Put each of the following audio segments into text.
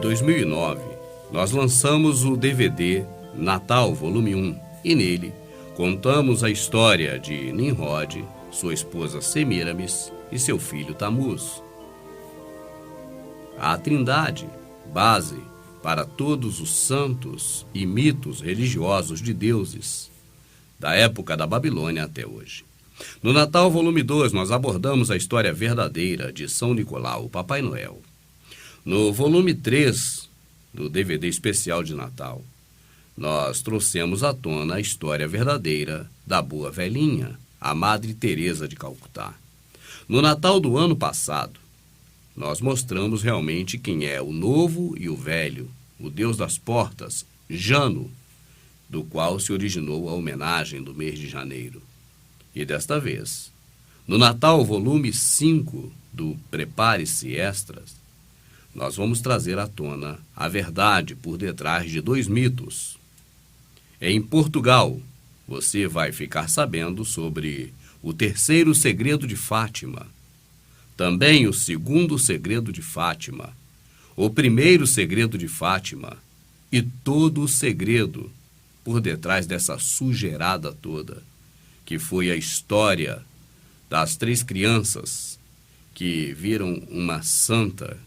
2009, nós lançamos o DVD Natal Volume 1 e nele contamos a história de Nimrod, sua esposa Semiramis e seu filho Tamuz. A Trindade, base para todos os santos e mitos religiosos de deuses, da época da Babilônia até hoje. No Natal Volume 2, nós abordamos a história verdadeira de São Nicolau, o Papai Noel. No Volume 3 do DVD especial de Natal, nós trouxemos à tona a história verdadeira da Boa Velhinha, a Madre Teresa de Calcutá. No Natal do ano passado, nós mostramos realmente quem é o novo e o velho, o Deus das portas, Jano, do qual se originou a homenagem do mês de janeiro. E desta vez, no Natal Volume 5 do Prepare-se Extras, nós vamos trazer à tona a verdade por detrás de 2 mitos. Em Portugal, você vai ficar sabendo sobre o terceiro segredo de Fátima, também o segundo segredo de Fátima, o primeiro segredo de Fátima e todo o segredo por detrás dessa sujeirada toda, que foi a história das 3 crianças que viram uma santa,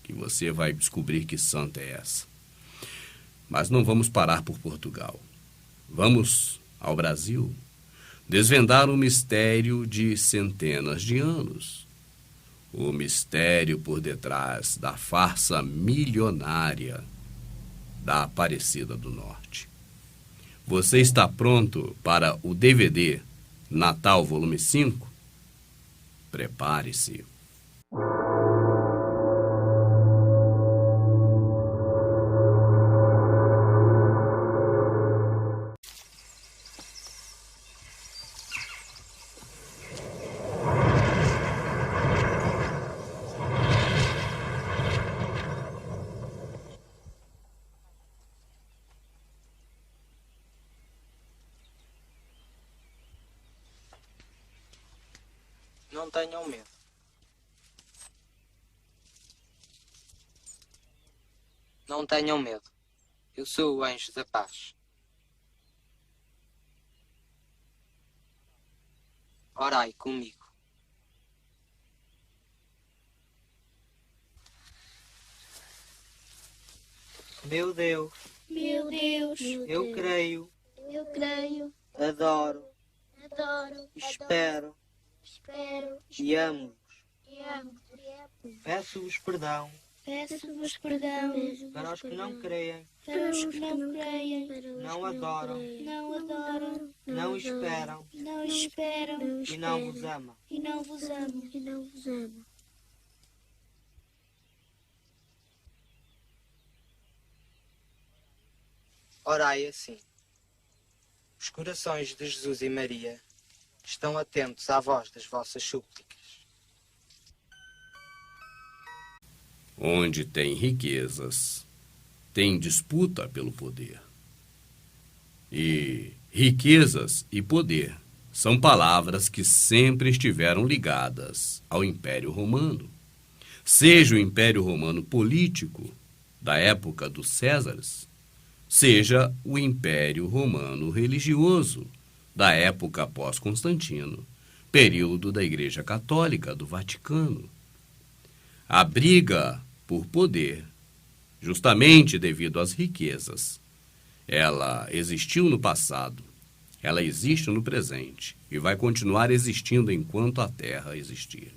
que você vai descobrir que santa é essa. Mas não vamos parar por Portugal. Vamos ao Brasil desvendar um mistério de centenas de anos. O mistério por detrás da farsa milionária da Aparecida do Norte. Você está pronto para o DVD Natal Volume 5? Prepare-se. Não tenham medo. Não tenham medo. Eu sou o anjo da paz. Orai comigo. Meu Deus, Meu Deus, eu creio, adoro, espero e amo-vos. Peço-vos perdão Peço-vos perdão para os que não creem, para os que não creem, não adoram, não não esperam esperam e não vos amam. e não vos amam. Orai assim. Os corações de Jesus e Maria estão atentos à voz das vossas súplicas. Onde tem riquezas, tem disputa pelo poder. E riquezas e poder são palavras que sempre estiveram ligadas ao Império Romano. Seja o Império Romano político, da época dos Césares, seja o Império Romano religioso, da época pós-Constantino, período da Igreja Católica do Vaticano. A briga por poder, justamente devido às riquezas, ela existiu no passado, ela existe no presente e vai continuar existindo enquanto a Terra existir.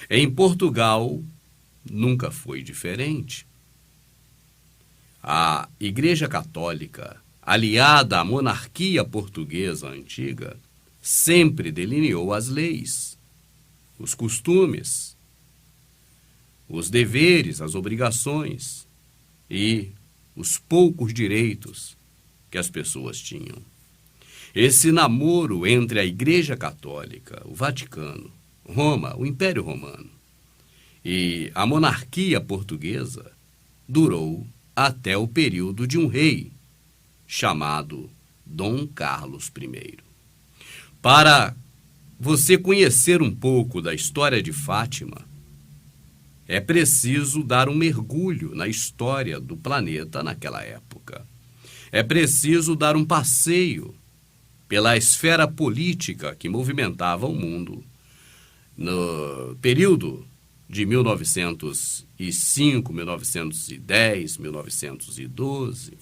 Em Portugal, nunca foi diferente. A Igreja Católica, aliada à monarquia portuguesa antiga, sempre delineou as leis, os costumes, os deveres, as obrigações e os poucos direitos que as pessoas tinham. Esse namoro entre a Igreja Católica, o Vaticano, Roma, o Império Romano e a monarquia portuguesa durou até o período de um rei chamado Dom Carlos I. Para você conhecer um pouco da história de Fátima, é preciso dar um mergulho na história do planeta naquela época. É preciso dar um passeio pela esfera política que movimentava o mundo no período de 1905, 1910, 1912.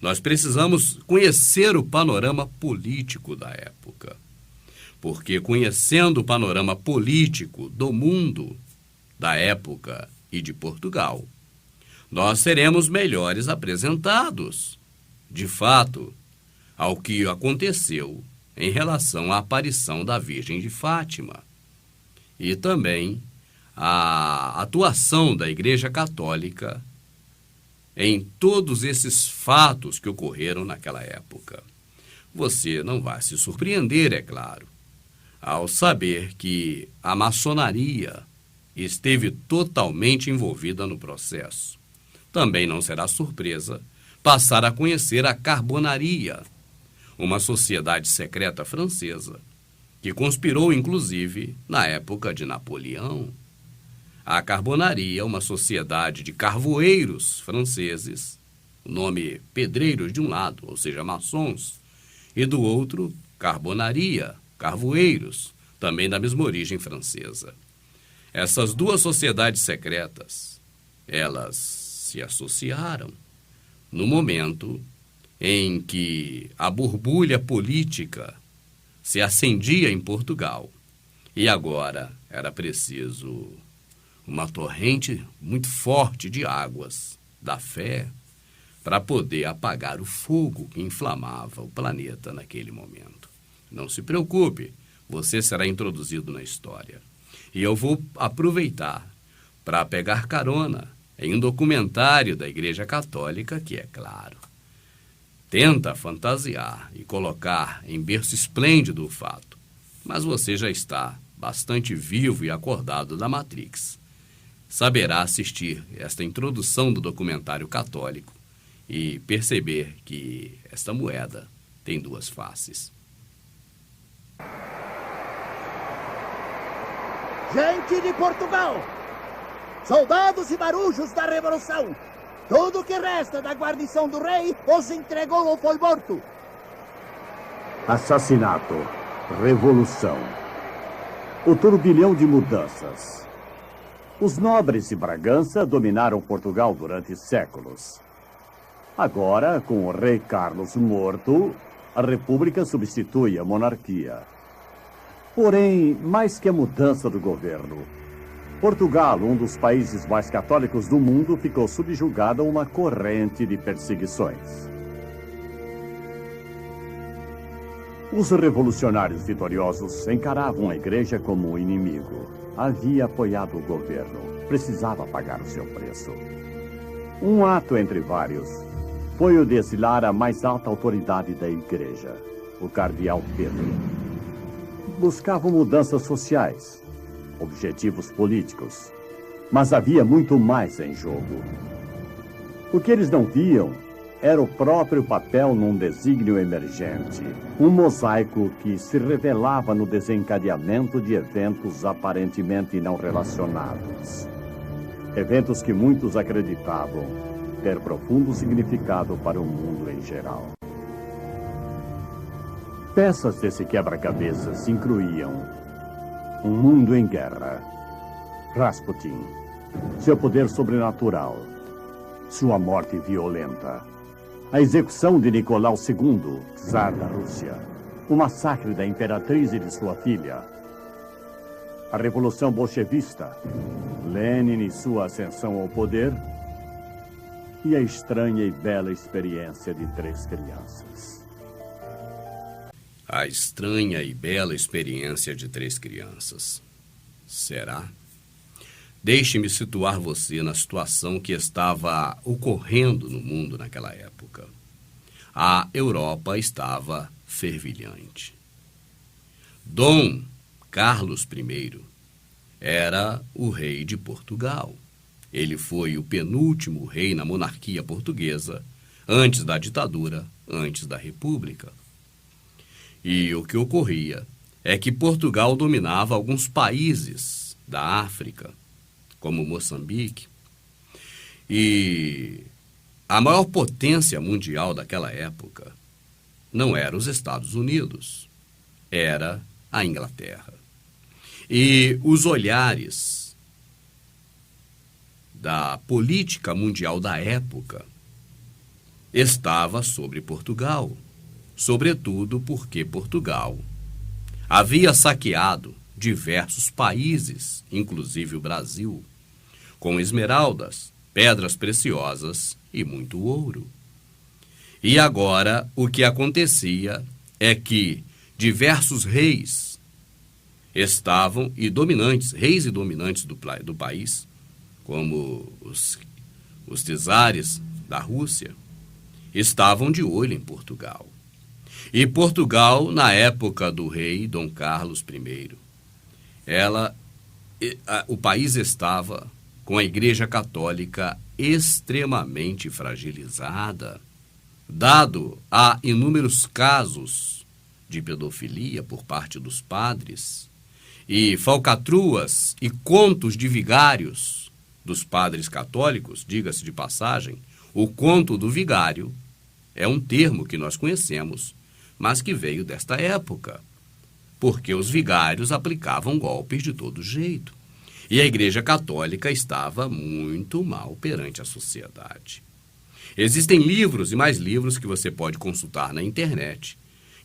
Nós precisamos conhecer o panorama político da época, porque conhecendo o panorama político do mundo da época e de Portugal, nós seremos melhores apresentados, de fato, ao que aconteceu em relação à aparição da Virgem de Fátima e também a atuação da Igreja Católica em todos esses fatos que ocorreram naquela época. Você não vai se surpreender, é claro, ao saber que a maçonaria esteve totalmente envolvida no processo. Também não será surpresa passar a conhecer a Carbonaria, uma sociedade secreta francesa que conspirou, inclusive, na época de Napoleão. A Carbonaria, uma sociedade de carvoeiros franceses, o nome pedreiros de um lado, ou seja, maçons, e do outro, Carbonaria, carvoeiros, também da mesma origem francesa. Essas duas sociedades secretas, elas se associaram no momento em que a borbulha política se acendia em Portugal. E agora era preciso uma torrente muito forte de águas da fé para poder apagar o fogo que inflamava o planeta naquele momento. Não se preocupe, você será introduzido na história. E eu vou aproveitar para pegar carona em um documentário da Igreja Católica que, é claro, tenta fantasiar e colocar em berço esplêndido o fato. Mas você já está bastante vivo e acordado da Matrix. Saberá assistir esta introdução do documentário católico e perceber que esta moeda tem duas faces. Gente de Portugal, soldados e marujos da Revolução, tudo que resta da guarnição do rei os entregou ou foi morto. Assassinato, revolução, o turbilhão de mudanças. Os nobres de Bragança dominaram Portugal durante séculos. Agora, com o rei Carlos morto, a república substitui a monarquia. Porém, mais que a mudança do governo, Portugal, um dos países mais católicos do mundo, ficou subjugado a uma corrente de perseguições. Os revolucionários vitoriosos encaravam a igreja como um inimigo. Havia apoiado o governo, precisava pagar o seu preço. Um ato entre vários foi o de exilar a mais alta autoridade da igreja, o cardeal Pedro. Buscavam mudanças sociais, objetivos políticos, mas havia muito mais em jogo. O que eles não viam era o próprio papel num desígnio emergente, um mosaico que se revelava no desencadeamento de eventos aparentemente não relacionados. Eventos que muitos acreditavam ter profundo significado para o mundo em geral. Peças desse quebra-cabeças incluíam um mundo em guerra, Rasputin, seu poder sobrenatural, sua morte violenta, a execução de Nicolau II, czar da Rússia, o massacre da imperatriz e de sua filha, a Revolução Bolchevista, Lenin e sua ascensão ao poder, e a estranha e bela experiência de 3 crianças. A estranha e bela experiência de 3 crianças. Será? Deixe-me situar você na situação que estava ocorrendo no mundo naquela época. A Europa estava fervilhante. Dom Carlos I era o rei de Portugal. Ele foi o penúltimo rei na monarquia portuguesa, antes da ditadura, antes da república. E o que ocorria é que Portugal dominava alguns países da África, como Moçambique. E a maior potência mundial daquela época não era os Estados Unidos, era a Inglaterra. E os olhares da política mundial da época estava sobre Portugal, sobretudo porque Portugal havia saqueado diversos países, inclusive o Brasil, com esmeraldas, pedras preciosas e muito ouro. E agora o que acontecia é que diversos reis estavam, reis e dominantes do país, como os czares da Rússia, estavam de olho em Portugal. E Portugal, na época do rei Dom Carlos I, o país estava com a Igreja Católica extremamente fragilizada, dado a inúmeros casos de pedofilia por parte dos padres e falcatruas e contos de vigários dos padres católicos. Diga-se de passagem, o conto do vigário é um termo que nós conhecemos, mas que veio desta época, porque os vigários aplicavam golpes de todo jeito. E a Igreja Católica estava muito mal perante a sociedade. Existem livros e mais livros que você pode consultar na internet,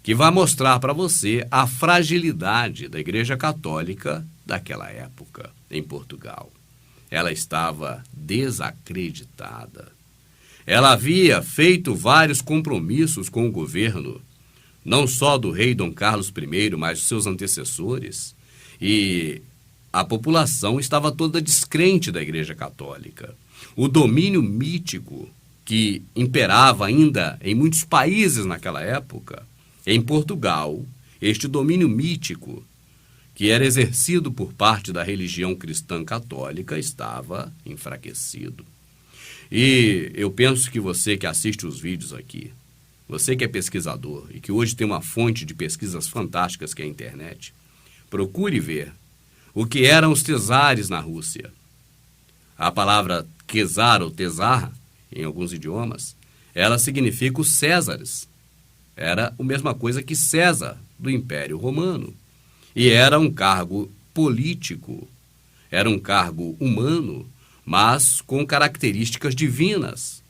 que vai mostrar para você a fragilidade da Igreja Católica daquela época, em Portugal. Ela estava desacreditada. Ela havia feito vários compromissos com o governo, não só do rei Dom Carlos I, mas dos seus antecessores, e a população estava toda descrente da Igreja Católica. O domínio mítico que imperava ainda em muitos países naquela época, em Portugal, este domínio mítico que era exercido por parte da religião cristã católica estava enfraquecido. E eu penso que você que assiste os vídeos aqui, você que é pesquisador e que hoje tem uma fonte de pesquisas fantásticas que é a internet, procure ver o que eram os czares na Rússia. A palavra czar ou czar, em alguns idiomas, ela significa os Césares. Era a mesma coisa que César, do Império Romano. E era um cargo político, era um cargo humano, mas com características divinas.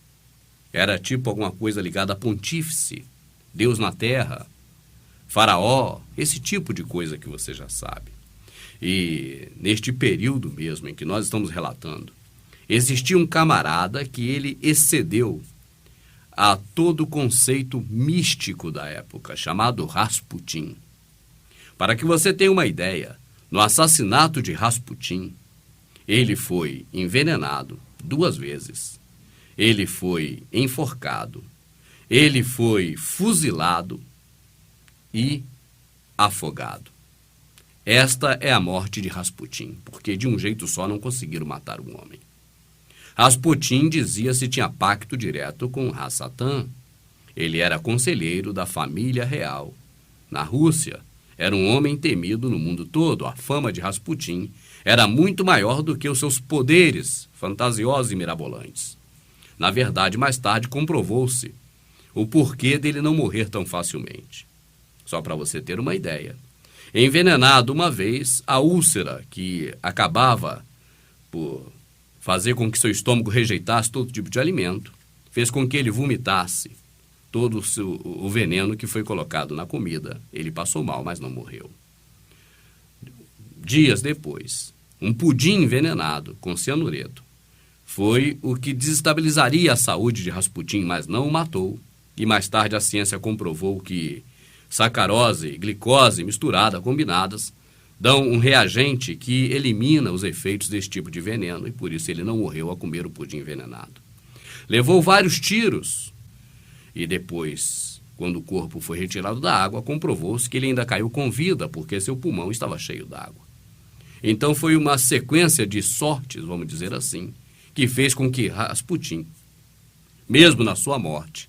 Era tipo alguma coisa ligada a pontífice, Deus na terra, faraó, esse tipo de coisa que você já sabe. E neste período mesmo em que nós estamos relatando, existia um camarada que ele excedeu a todo o conceito místico da época, chamado Rasputin. Para que você tenha uma ideia, no assassinato de Rasputin, ele foi envenenado 2 vezes, ele foi enforcado, ele foi fuzilado e afogado. Esta é a morte de Rasputin, porque de um jeito só não conseguiram matar um homem. Rasputin dizia-se tinha pacto direto com Rassatan. Ele era conselheiro da família real. Na Rússia, era um homem temido no mundo todo. A fama de Rasputin era muito maior do que os seus poderes fantasiosos e mirabolantes. Na verdade, mais tarde comprovou-se o porquê dele não morrer tão facilmente. Só para você ter uma ideia. Envenenado uma vez, a úlcera, que acabava por fazer com que seu estômago rejeitasse todo tipo de alimento, fez com que ele vomitasse todo o veneno que foi colocado na comida. Ele passou mal, mas não morreu. Dias depois, um pudim envenenado com cianureto foi o que desestabilizaria a saúde de Rasputin, mas não o matou. E mais tarde a ciência comprovou que sacarose e glicose misturada, combinadas, dão um reagente que elimina os efeitos desse tipo de veneno, e por isso ele não morreu ao comer o pudim envenenado. Levou vários tiros, e depois, quando o corpo foi retirado da água, comprovou-se que ele ainda caiu com vida, porque seu pulmão estava cheio d'água. Então foi uma sequência de sortes, vamos dizer assim, que fez com que Rasputin, mesmo na sua morte,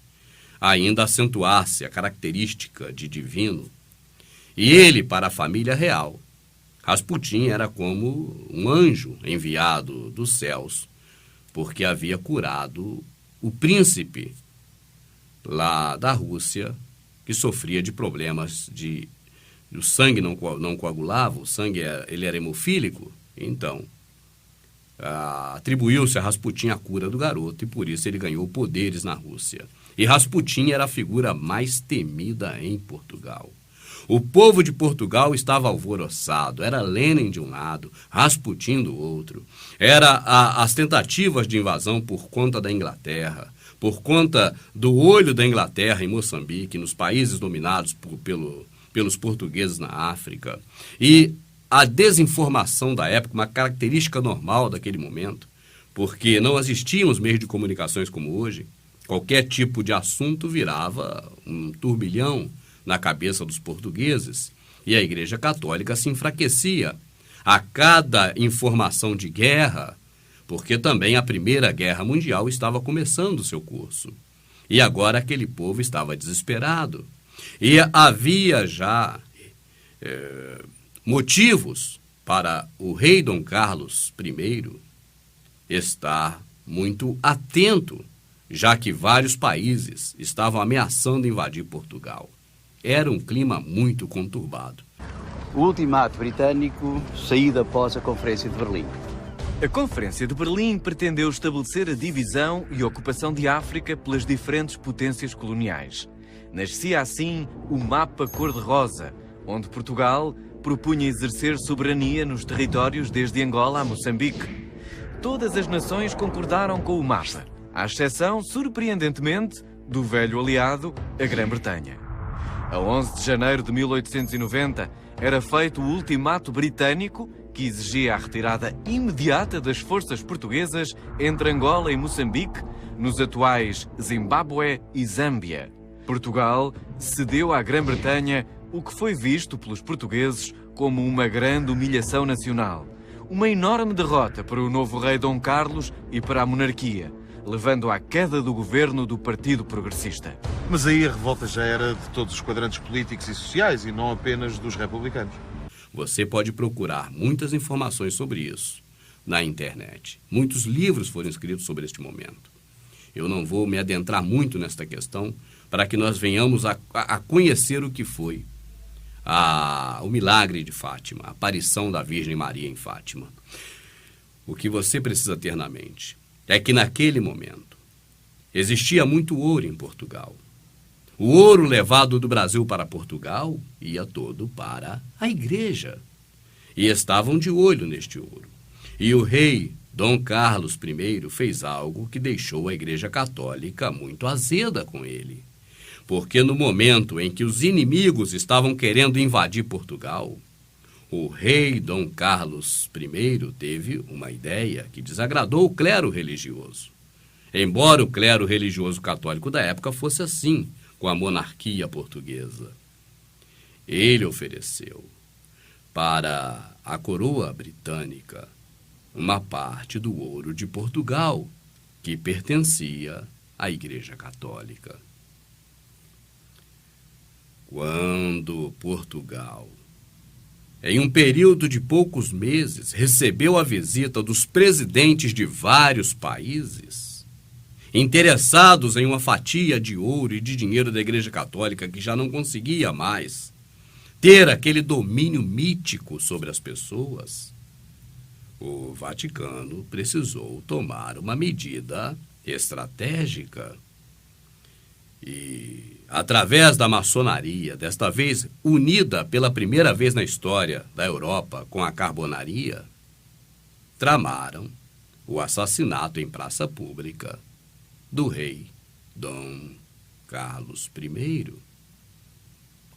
ainda acentuasse a característica de divino. E ele, para a família real, Rasputin era como um anjo enviado dos céus, porque havia curado o príncipe lá da Rússia, que sofria de problemas o sangue não coagulava, o sangue ele era hemofílico. Então, atribuiu-se a Rasputin a cura do garoto e por isso ele ganhou poderes na Rússia. E Rasputin era a figura mais temida em Portugal. O povo de Portugal estava alvoroçado. Era Lenin de um lado, Rasputin do outro. Era as tentativas de invasão por conta da Inglaterra, por conta do olho da Inglaterra em Moçambique, nos países dominados pelos portugueses na África. E a desinformação da época, uma característica normal daquele momento, porque não existiam os meios de comunicações como hoje. Qualquer tipo de assunto virava um turbilhão na cabeça dos portugueses, e a Igreja Católica se enfraquecia a cada informação de guerra, porque também a Primeira Guerra Mundial estava começando o seu curso. E agora aquele povo estava desesperado. E havia já motivos para o rei Dom Carlos I estar muito atento, já que vários países estavam ameaçando invadir Portugal. Era um clima muito conturbado. O ultimato britânico saído após a Conferência de Berlim. A Conferência de Berlim pretendeu estabelecer a divisão e ocupação de África pelas diferentes potências coloniais. Nascia assim o Mapa Cor-de-Rosa, onde Portugal propunha exercer soberania nos territórios desde Angola a Moçambique. Todas as nações concordaram com o mapa, à exceção, surpreendentemente, do velho aliado, a Grã-Bretanha. A 11 de janeiro de 1890, era feito o ultimato britânico que exigia a retirada imediata das forças portuguesas entre Angola e Moçambique, nos atuais Zimbábue e Zâmbia. Portugal cedeu à Grã-Bretanha o que foi visto pelos portugueses como uma grande humilhação nacional. Uma enorme derrota para o novo rei Dom Carlos e para a monarquia, levando à queda do governo do Partido Progressista. Mas aí a revolta já era de todos os quadrantes políticos e sociais e não apenas dos republicanos. Você pode procurar muitas informações sobre isso na internet. Muitos livros foram escritos sobre este momento. Eu não vou me adentrar muito nesta questão para que nós venhamos a conhecer o que foi o milagre de Fátima, a aparição da Virgem Maria em Fátima. O que você precisa ter na mente é que naquele momento existia muito ouro em Portugal. O ouro levado do Brasil para Portugal ia todo para a igreja. E estavam de olho neste ouro. E o rei Dom Carlos I fez algo que deixou a Igreja Católica muito azeda com ele. Porque no momento em que os inimigos estavam querendo invadir Portugal, o rei Dom Carlos I teve uma ideia que desagradou o clero religioso. Embora o clero religioso católico da época fosse assim, com a monarquia portuguesa. Ele ofereceu para a coroa britânica uma parte do ouro de Portugal, que pertencia à Igreja Católica. Quando Portugal, em um período de poucos meses, recebeu a visita dos presidentes de vários países, interessados em uma fatia de ouro e de dinheiro da Igreja Católica, que já não conseguia mais ter aquele domínio mítico sobre as pessoas, o Vaticano precisou tomar uma medida estratégica. E, através da maçonaria, desta vez unida pela primeira vez na história da Europa com a carbonaria, tramaram o assassinato em praça pública do rei Dom Carlos I.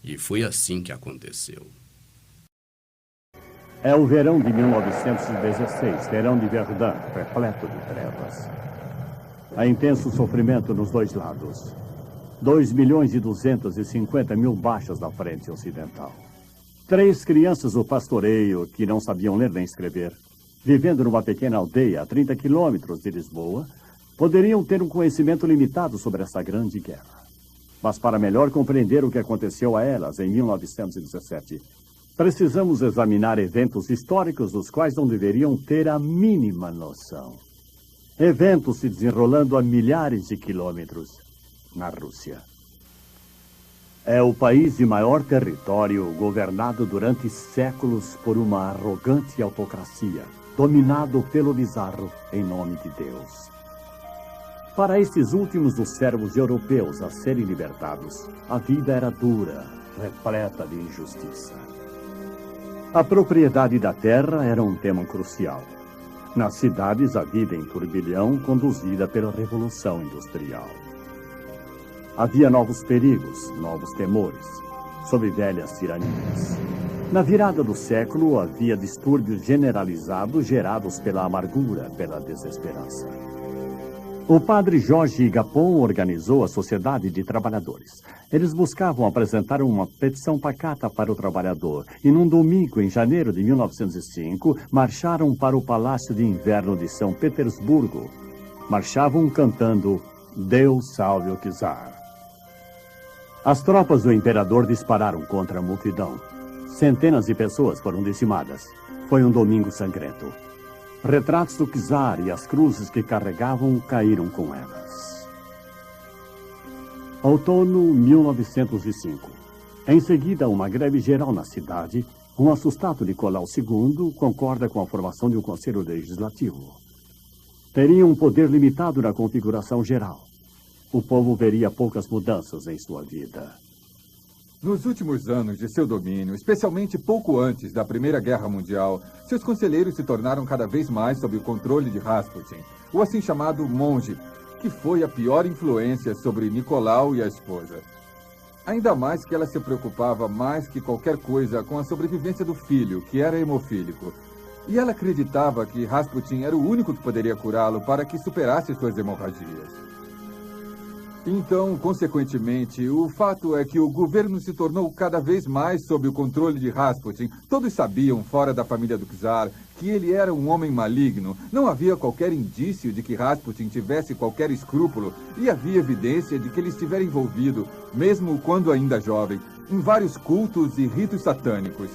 E foi assim que aconteceu. É o verão de 1916, verão de Verdun, repleto de trevas. Há intenso sofrimento nos dois lados. 2.250.000 baixas da frente ocidental. 3 crianças do pastoreio que não sabiam ler nem escrever, vivendo numa pequena aldeia a 30 quilômetros de Lisboa, poderiam ter um conhecimento limitado sobre essa grande guerra. Mas para melhor compreender o que aconteceu a elas em 1917, Precisamos examinar eventos históricos dos quais não deveriam ter a mínima noção. Eventos se desenrolando a milhares de quilômetros na Rússia. É o país de maior território governado durante séculos por uma arrogante autocracia, dominado pelo bizarro em nome de Deus. Para estes últimos dos servos europeus a serem libertados, a vida era dura, repleta de injustiça. A propriedade da terra era um tema crucial. Nas cidades, a vida em turbilhão conduzida pela Revolução Industrial. Havia novos perigos, novos temores, sob velhas tiranias. Na virada do século, havia distúrbios generalizados gerados pela amargura, pela desesperança. O padre Jorge Gapon organizou a Sociedade de Trabalhadores. Eles buscavam apresentar uma petição pacata para o trabalhador e, num domingo em janeiro de 1905, marcharam para o Palácio de Inverno de São Petersburgo. Marchavam cantando Deus salve o czar. As tropas do imperador dispararam contra a multidão. Centenas de pessoas foram dizimadas. Foi um domingo sangrento. Retratos do czar e as cruzes que carregavam caíram com elas. Outono 1905. Em seguida, uma greve geral na cidade. Um assustado Nicolau II concorda com a formação de um conselho legislativo. Teriam um poder limitado na configuração geral. O povo veria poucas mudanças em sua vida. Nos últimos anos de seu domínio, especialmente pouco antes da Primeira Guerra Mundial, seus conselheiros se tornaram cada vez mais sob o controle de Rasputin, o assim chamado monge, que foi a pior influência sobre Nicolau e a esposa. Ainda mais que ela se preocupava mais que qualquer coisa com a sobrevivência do filho, que era hemofílico. E ela acreditava que Rasputin era o único que poderia curá-lo para que superasse suas hemorragias. Então, consequentemente, o fato é que o governo se tornou cada vez mais sob o controle de Rasputin. Todos sabiam, fora da família do czar, que ele era um homem maligno. Não havia qualquer indício de que Rasputin tivesse qualquer escrúpulo e havia evidência de que ele estivera envolvido, mesmo quando ainda jovem, em vários cultos e ritos satânicos.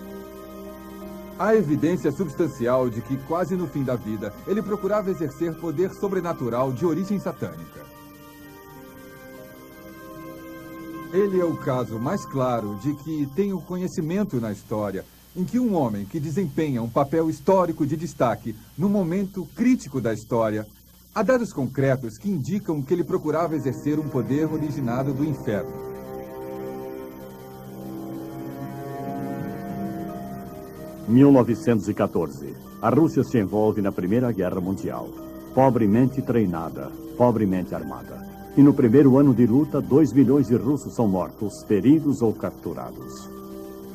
Há evidência substancial de que, quase no fim da vida, ele procurava exercer poder sobrenatural de origem satânica. Ele é o caso mais claro de que tem o conhecimento na história, em que um homem que desempenha um papel histórico de destaque no momento crítico da história, há dados concretos que indicam que ele procurava exercer um poder originado do inferno. Em 1914, a Rússia se envolve na Primeira Guerra Mundial, pobremente treinada, pobremente armada. E no primeiro ano de luta, 2 milhões de russos são mortos, feridos ou capturados.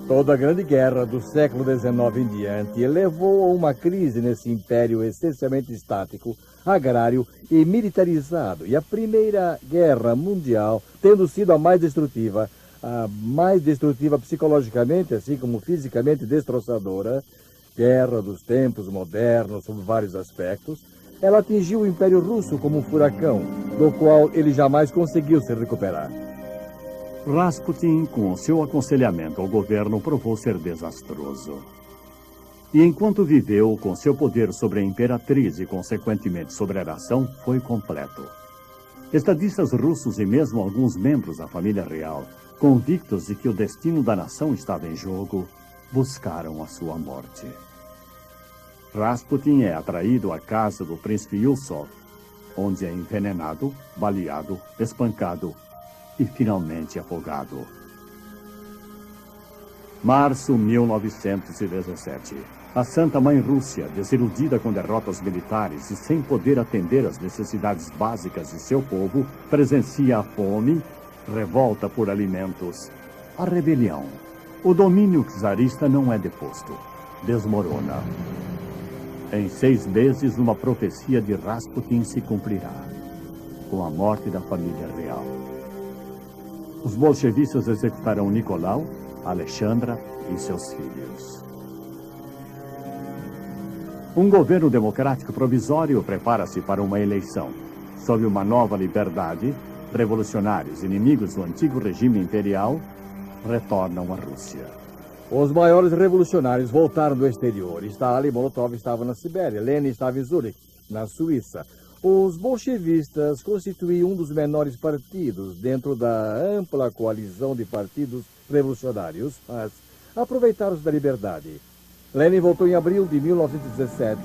Toda a grande guerra do século XIX em diante levou a uma crise nesse império essencialmente estático, agrário e militarizado. E a Primeira Guerra Mundial, tendo sido a mais destrutiva psicologicamente, assim como fisicamente destroçadora, guerra dos tempos modernos sob vários aspectos, ela atingiu o Império Russo como um furacão, do qual ele jamais conseguiu se recuperar. Rasputin, com o seu aconselhamento ao governo, provou ser desastroso. E enquanto viveu, com seu poder sobre a imperatriz e, consequentemente, sobre a nação, foi completo. Estadistas russos e mesmo alguns membros da família real, convictos de que o destino da nação estava em jogo, buscaram a sua morte. Rasputin é atraído à casa do príncipe Yusov, onde é envenenado, baleado, espancado e finalmente afogado. Março 1917. A Santa Mãe Rússia, desiludida com derrotas militares e sem poder atender às necessidades básicas de seu povo, presencia a fome, revolta por alimentos, a rebelião. O domínio czarista não é deposto, desmorona. Em 6 meses, uma profecia de Rasputin se cumprirá, com a morte da família real. Os bolchevistas executarão Nicolau, Alexandra e seus filhos. Um governo democrático provisório prepara-se para uma eleição. Sob uma nova liberdade, revolucionários inimigos do antigo regime imperial retornam à Rússia. Os maiores revolucionários voltaram do exterior. Stalin e Molotov estavam na Sibéria. Lenin estava em Zurich, na Suíça. Os bolchevistas constituíam um dos menores partidos dentro da ampla coalizão de partidos revolucionários, mas aproveitaram-se da liberdade. Lenin voltou em abril de 1917,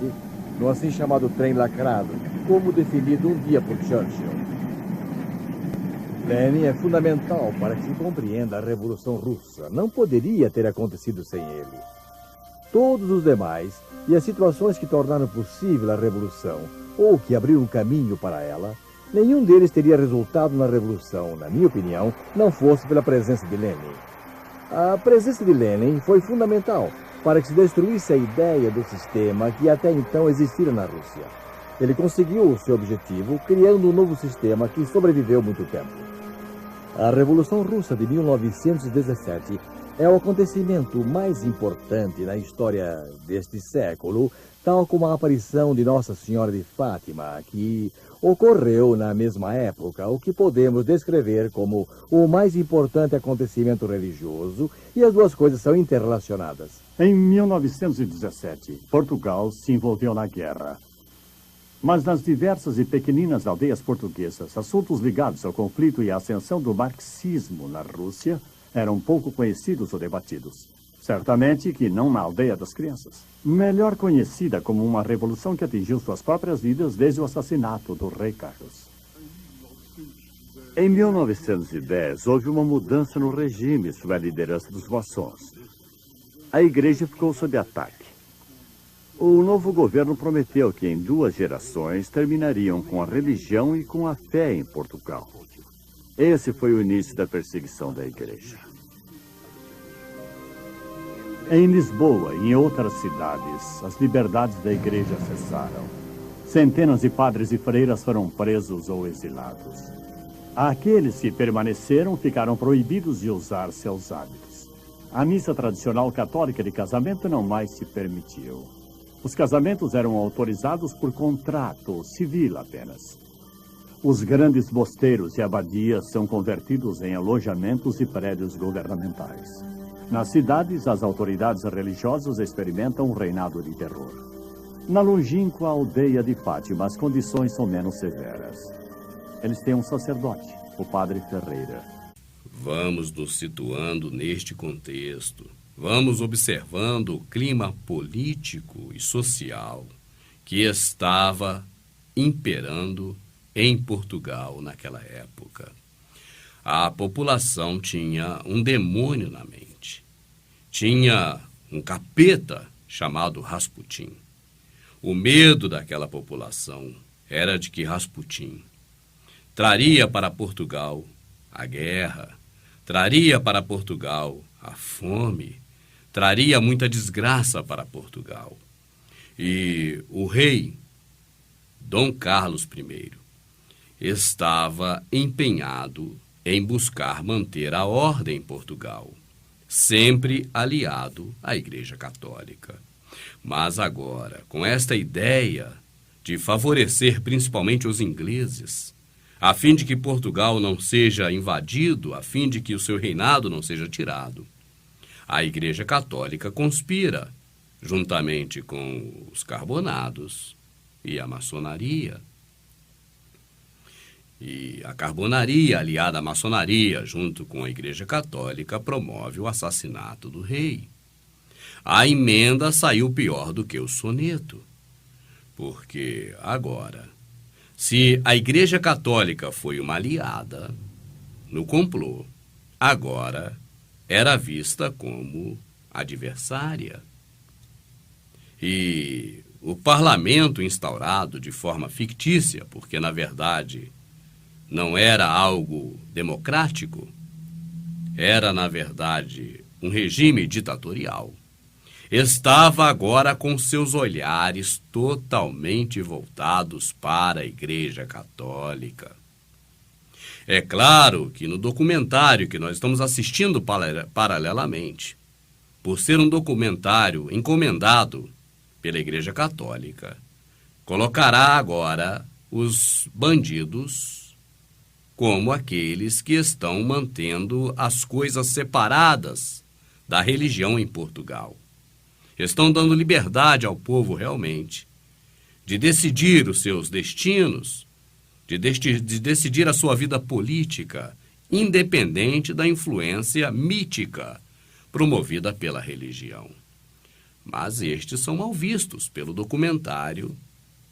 no assim chamado trem lacrado, como definido um dia por Churchill. Lenin é fundamental para que se compreenda a Revolução Russa. Não poderia ter acontecido sem ele. Todos os demais e as situações que tornaram possível a Revolução, ou que abriram caminho para ela, nenhum deles teria resultado na Revolução, na minha opinião, não fosse pela presença de Lenin. A presença de Lenin foi fundamental para que se destruísse a ideia do sistema que até então existira na Rússia. Ele conseguiu o seu objetivo criando um novo sistema que sobreviveu muito tempo. A Revolução Russa de 1917 é o acontecimento mais importante na história deste século, tal como a aparição de Nossa Senhora de Fátima, que ocorreu na mesma época, o que podemos descrever como o mais importante acontecimento religioso, e as duas coisas são interrelacionadas. Em 1917, Portugal se envolveu na guerra. Mas nas diversas e pequeninas aldeias portuguesas, assuntos ligados ao conflito e à ascensão do marxismo na Rússia eram pouco conhecidos ou debatidos. Certamente que não na aldeia das crianças. Melhor conhecida como uma revolução que atingiu suas próprias vidas desde o assassinato do rei Carlos. Em 1910, houve uma mudança no regime sob a liderança dos maçons. A igreja ficou sob ataque. O novo governo prometeu que em 2 gerações terminariam com a religião e com a fé em Portugal. Esse foi o início da perseguição da igreja. Em Lisboa e em outras cidades, as liberdades da igreja cessaram. Centenas de padres e freiras foram presos ou exilados. Aqueles que permaneceram ficaram proibidos de usar seus hábitos. A missa tradicional católica de casamento não mais se permitiu. Os casamentos eram autorizados por contrato civil apenas. Os grandes mosteiros e abadias são convertidos em alojamentos e prédios governamentais. Nas cidades, as autoridades religiosas experimentam um reinado de terror. Na longínqua aldeia de Fátima, as condições são menos severas. Eles têm um sacerdote, o padre Ferreira. Vamos nos situando neste contexto. Vamos observando o clima político e social que estava imperando em Portugal naquela época. A população tinha um demônio na mente. Tinha um capeta chamado Rasputin. O medo daquela população era de que Rasputin traria para Portugal a guerra, traria para Portugal a fome, traria muita desgraça para Portugal. E o rei Dom Carlos I estava empenhado em buscar manter a ordem em Portugal, sempre aliado à Igreja Católica. Mas agora, com esta ideia de favorecer principalmente os ingleses, a fim de que Portugal não seja invadido, a fim de que o seu reinado não seja tirado, a Igreja Católica conspira, juntamente com os carbonados e a maçonaria. E a carbonaria, aliada à maçonaria, junto com a Igreja Católica, promove o assassinato do rei. A emenda saiu pior do que o soneto, porque agora, se a Igreja Católica foi uma aliada no complô, agora era vista como adversária. E o parlamento instaurado de forma fictícia, porque na verdade não era algo democrático, era na verdade um regime ditatorial, estava agora com seus olhares totalmente voltados para a Igreja Católica. É claro que no documentário que nós estamos assistindo paralelamente, por ser um documentário encomendado pela Igreja Católica, colocará agora os bandidos como aqueles que estão mantendo as coisas separadas da religião em Portugal. Estão dando liberdade ao povo realmente de decidir os seus destinos, de decidir a sua vida política, independente da influência mítica promovida pela religião. Mas estes são mal vistos pelo documentário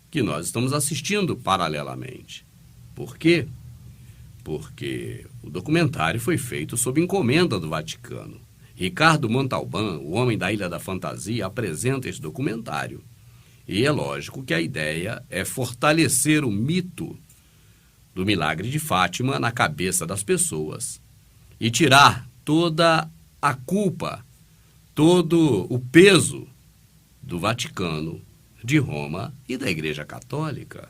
que nós estamos assistindo paralelamente. Por quê? Porque o documentário foi feito sob encomenda do Vaticano. Ricardo Montalbán, o homem da Ilha da Fantasia, apresenta esse documentário. E é lógico que a ideia é fortalecer o mito do milagre de Fátima na cabeça das pessoas e tirar toda a culpa, todo o peso do Vaticano, de Roma e da Igreja Católica.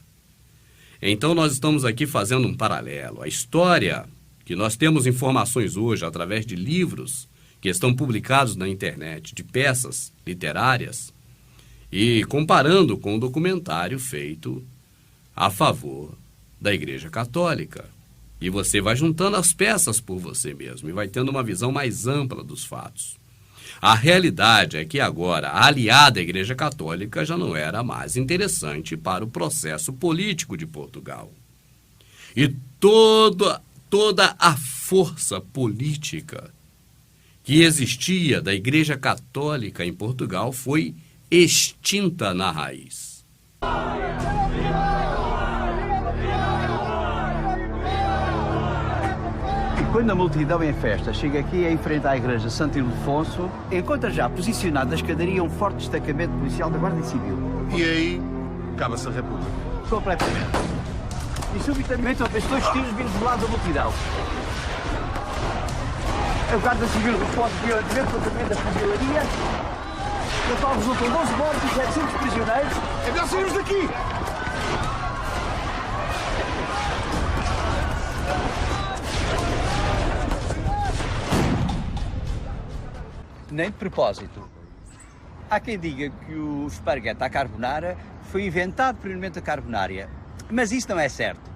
Então nós estamos aqui fazendo um paralelo. A história que nós temos informações hoje através de livros que estão publicados na internet, de peças literárias, e comparando com o documentário feito a favor da Igreja Católica. E você vai juntando as peças por você mesmo e vai tendo uma visão mais ampla dos fatos. A realidade é que agora a aliada à Igreja Católica já não era mais interessante para o processo político de Portugal. E toda a força política que existia da Igreja Católica em Portugal foi extinta na raiz. Quando a multidão em festa chega aqui em frente à igreja Santo Ildefonso, encontra já posicionado na escadaria um forte destacamento policial da Guarda Civil. E aí, acaba-se a República. Completamente. E subitamente houve dois tiros vindos do lado da multidão. A Guarda Civil responde violentamente contra da fuzilaria, no qual resultam 12 mortos e 700 prisioneiros. É melhor sairmos daqui! Nem de propósito. Há quem diga que o esparguete à carbonara foi inventado primeiramente a carbonária, mas isso não é certo.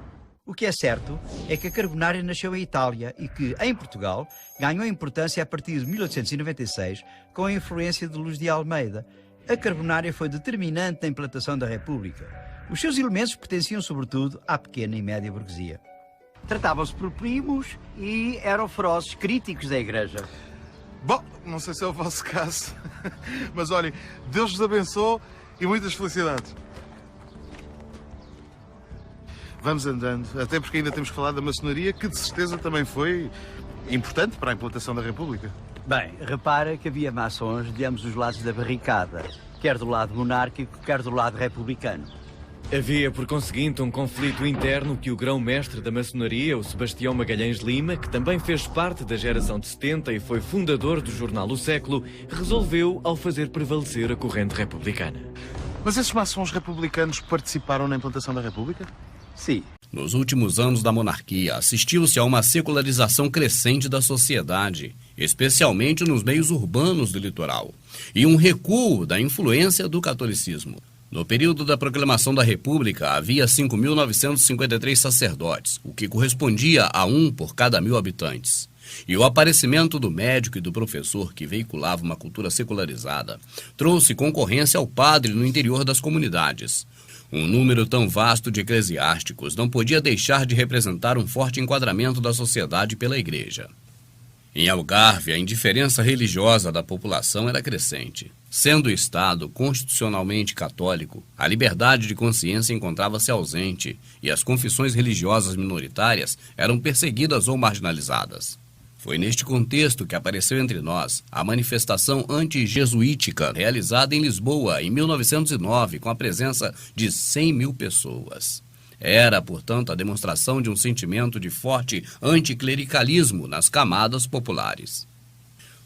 O que é certo é que a carbonara nasceu em Itália e que, em Portugal, ganhou importância a partir de 1896 com a influência de Luz de Almeida. A carbonara foi determinante na implantação da República. Os seus elementos pertenciam sobretudo à pequena e média burguesia. Tratavam-se por primos e eram ferozes críticos da Igreja. Bom, não sei se é o vosso caso, mas olhem, Deus vos abençoe e muitas felicidades. Vamos andando, até porque ainda temos que falar da maçonaria, que de certeza também foi importante para a implantação da República. Bem, repara que havia maçons de ambos os lados da barricada, quer do lado monárquico, quer do lado republicano. Havia, por conseguinte, um conflito interno que o grão-mestre da maçonaria, o Sebastião Magalhães Lima, que também fez parte da geração de 70 e foi fundador do jornal O Século, resolveu ao fazer prevalecer a corrente republicana. Mas esses maçons republicanos participaram na implantação da República? Sim. Nos últimos anos da monarquia, assistiu-se a uma secularização crescente da sociedade, especialmente nos meios urbanos do litoral, e um recuo da influência do catolicismo. No período da proclamação da República, havia 5.953 sacerdotes, o que correspondia a 1 por cada 1.000 habitantes. E o aparecimento do médico e do professor, que veiculava uma cultura secularizada, trouxe concorrência ao padre no interior das comunidades. Um número tão vasto de eclesiásticos não podia deixar de representar um forte enquadramento da sociedade pela Igreja. Em Algarve, a indiferença religiosa da população era crescente. Sendo o Estado constitucionalmente católico, a liberdade de consciência encontrava-se ausente e as confissões religiosas minoritárias eram perseguidas ou marginalizadas. Foi neste contexto que apareceu entre nós a manifestação anti-jesuítica realizada em Lisboa em 1909 com a presença de 100.000 pessoas. Era, portanto, a demonstração de um sentimento de forte anticlericalismo nas camadas populares.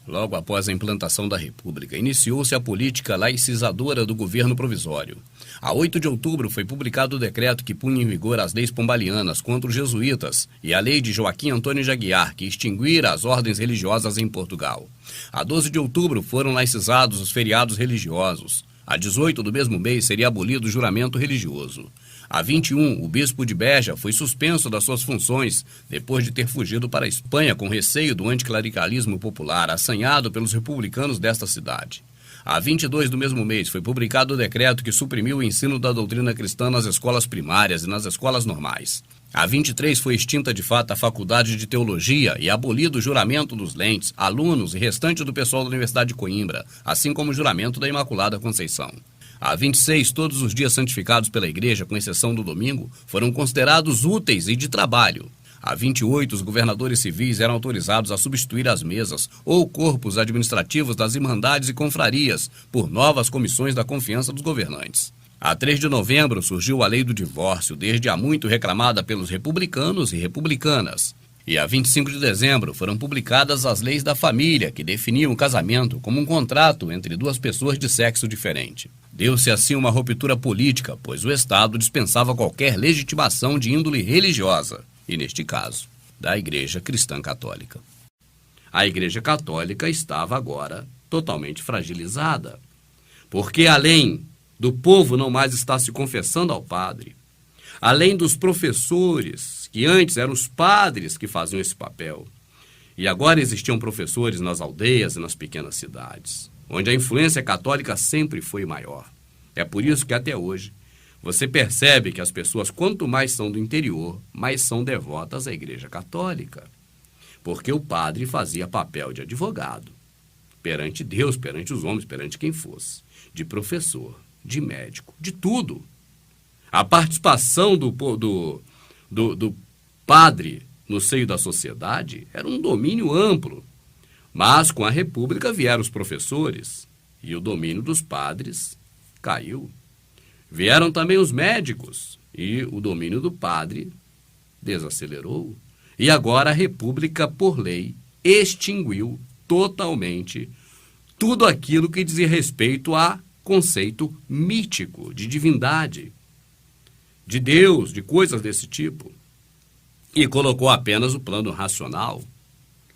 Logo após a implantação da República, iniciou-se a política laicizadora do governo provisório. A 8 de outubro foi publicado o decreto que punha em vigor as leis pombalianas contra os jesuítas e a lei de Joaquim Antônio de Aguiar, que extinguira as ordens religiosas em Portugal. A 12 de outubro foram laicizados os feriados religiosos. A 18 do mesmo mês seria abolido o juramento religioso. A 21, o bispo de Beja foi suspenso das suas funções depois de ter fugido para a Espanha com receio do anticlericalismo popular assanhado pelos republicanos desta cidade. A 22 do mesmo mês foi publicado o decreto que suprimiu o ensino da doutrina cristã nas escolas primárias e nas escolas normais. A 23 foi extinta de fato a Faculdade de Teologia e abolido o juramento dos lentes, alunos e restante do pessoal da Universidade de Coimbra, assim como o juramento da Imaculada Conceição. A 26, todos os dias santificados pela Igreja, com exceção do domingo, foram considerados úteis e de trabalho. A 28, os governadores civis eram autorizados a substituir as mesas ou corpos administrativos das irmandades e confrarias por novas comissões da confiança dos governantes. A 3 de novembro surgiu a lei do divórcio, desde há muito reclamada pelos republicanos e republicanas. E a 25 de dezembro foram publicadas as leis da família, que definiam o casamento como um contrato entre duas pessoas de sexo diferente. Deu-se assim uma ruptura política, pois o Estado dispensava qualquer legitimação de índole religiosa, e neste caso, da Igreja Cristã Católica. A Igreja Católica estava agora totalmente fragilizada, porque além do povo não mais estar se confessando ao padre, além dos professores, que antes eram os padres que faziam esse papel, e agora existiam professores nas aldeias e nas pequenas cidades, onde a influência católica sempre foi maior. É por isso que até hoje você percebe que as pessoas, quanto mais são do interior, mais são devotas à Igreja Católica, porque o padre fazia papel de advogado, perante Deus, perante os homens, perante quem fosse, de professor, de médico, de tudo. A participação do padre no seio da sociedade era um domínio amplo, mas com a República vieram os professores e o domínio dos padres caiu. Vieram também os médicos e o domínio do padre desacelerou. E agora a República, por lei, extinguiu totalmente tudo aquilo que dizia respeito a conceito mítico, de divindade, de Deus, de coisas desse tipo. E colocou apenas o plano racional.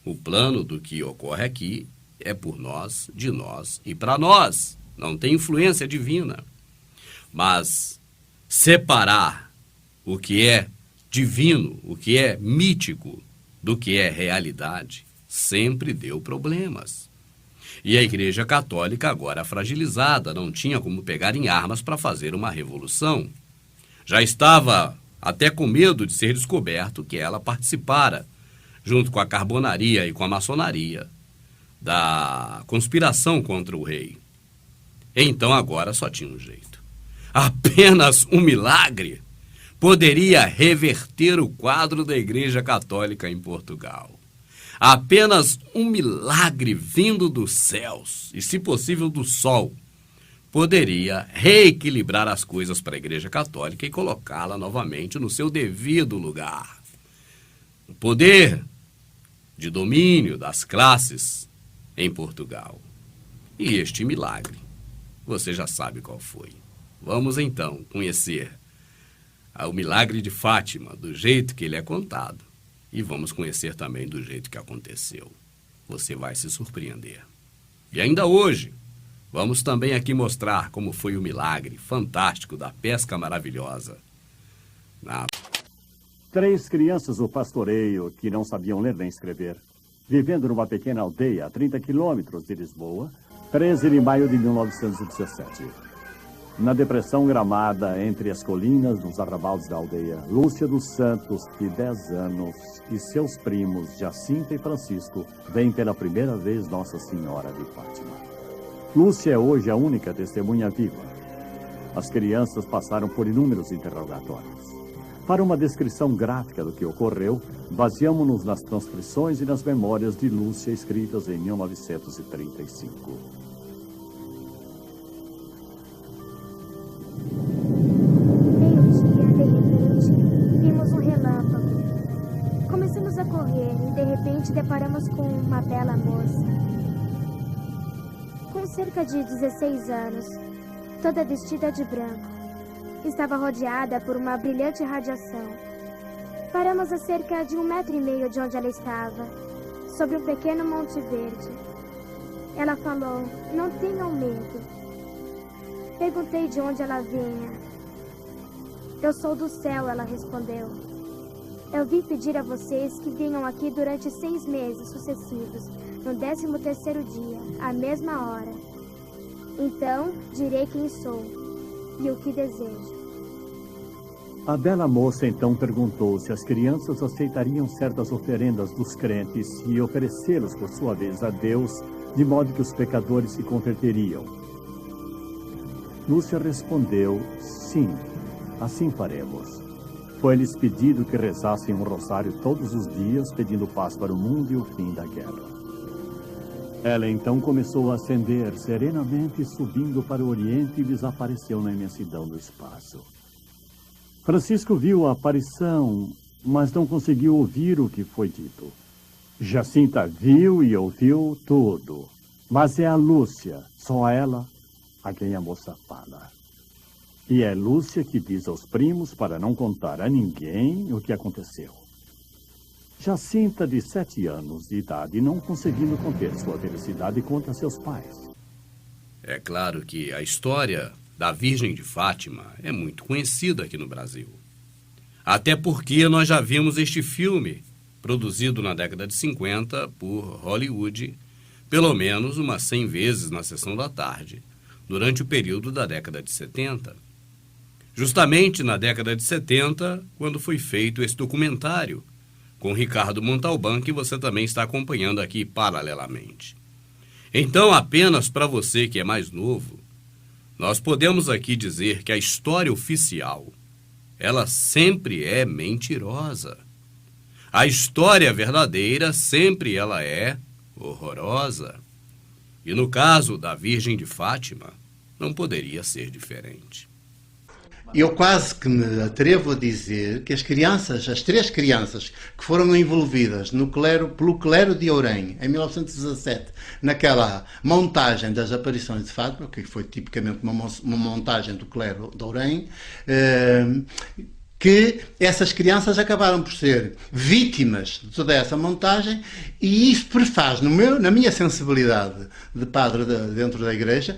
O plano do que ocorre aqui é por nós, de nós e para nós. Não tem influência divina. Mas separar o que é divino, o que é mítico, do que é realidade, sempre deu problemas. E a Igreja Católica, agora fragilizada, não tinha como pegar em armas para fazer uma revolução. Já estava até com medo de ser descoberto que ela participara, junto com a carbonaria e com a maçonaria, da conspiração contra o rei. Então agora só tinha um jeito. Apenas um milagre poderia reverter o quadro da Igreja Católica em Portugal. Apenas um milagre vindo dos céus, e se possível do sol, poderia reequilibrar as coisas para a Igreja Católica e colocá-la novamente no seu devido lugar. O poder de domínio das classes em Portugal. E este milagre, você já sabe qual foi. Vamos então conhecer o milagre de Fátima, do jeito que ele é contado. E vamos conhecer também do jeito que aconteceu. Você vai se surpreender. E ainda hoje, vamos também aqui mostrar como foi o milagre fantástico da pesca maravilhosa. 3 crianças do pastoreio que não sabiam ler nem escrever, vivendo numa pequena aldeia a 30 quilômetros de Lisboa, 13 de maio de 1917. Na depressão gramada entre as colinas, nos arrabaldes da aldeia, Lúcia dos Santos, de 10 anos, e seus primos Jacinta e Francisco veem pela primeira vez Nossa Senhora de Fátima. Lúcia é hoje a única testemunha viva. As crianças passaram por inúmeros interrogatórios. Para uma descrição gráfica do que ocorreu, baseamos-nos nas transcrições e nas memórias de Lúcia escritas em 1935. Vimos um relâmpago. Começamos a correr e de repente deparamos com uma bela moça. Com cerca de 16 anos, toda vestida de branco. Estava rodeada por uma brilhante radiação. Paramos a cerca de 1,5 metro de onde ela estava, sobre um pequeno monte verde. Ela falou: "Não tenham medo." Perguntei de onde ela vinha. Eu sou do céu, ela respondeu. Eu vim pedir a vocês que venham aqui durante 6 meses sucessivos, no 13º dia, à mesma hora. Então, direi quem sou e o que desejo. A bela moça então perguntou se as crianças aceitariam certas oferendas dos crentes e oferecê-las por sua vez a Deus, de modo que os pecadores se converteriam. Lúcia respondeu, sim, assim faremos. Foi-lhes pedido que rezassem um rosário todos os dias, pedindo paz para o mundo e o fim da guerra. Ela então começou a ascender serenamente, subindo para o oriente e desapareceu na imensidão do espaço. Francisco viu a aparição, mas não conseguiu ouvir o que foi dito. Jacinta viu e ouviu tudo, mas é a Lúcia, só ela, a quem a moça fala. E é Lúcia que diz aos primos para não contar a ninguém o que aconteceu. Jacinta, de 7 anos de idade, não conseguindo conter sua felicidade, contra seus pais. É claro que a história da Virgem de Fátima é muito conhecida aqui no Brasil. Até porque nós já vimos este filme, produzido na década de 50 por Hollywood, pelo menos umas 100 vezes na sessão da tarde, durante o período da década de 70. Justamente na década de 70, quando foi feito esse documentário, com Ricardo Montalbán, que você também está acompanhando aqui paralelamente. Então, apenas para você que é mais novo, nós podemos aqui dizer que a história oficial, ela sempre é mentirosa. A história verdadeira sempre ela é horrorosa. E no caso da Virgem de Fátima, não poderia ser diferente. Eu quase que me atrevo a dizer que as 3 crianças que foram envolvidas pelo clero de Ourém, em 1917, naquela montagem das aparições de Fátima, que foi tipicamente uma montagem do clero de Ourém, que essas crianças acabaram por ser vítimas de toda essa montagem, e isso prefaz, na minha sensibilidade de padre dentro da igreja,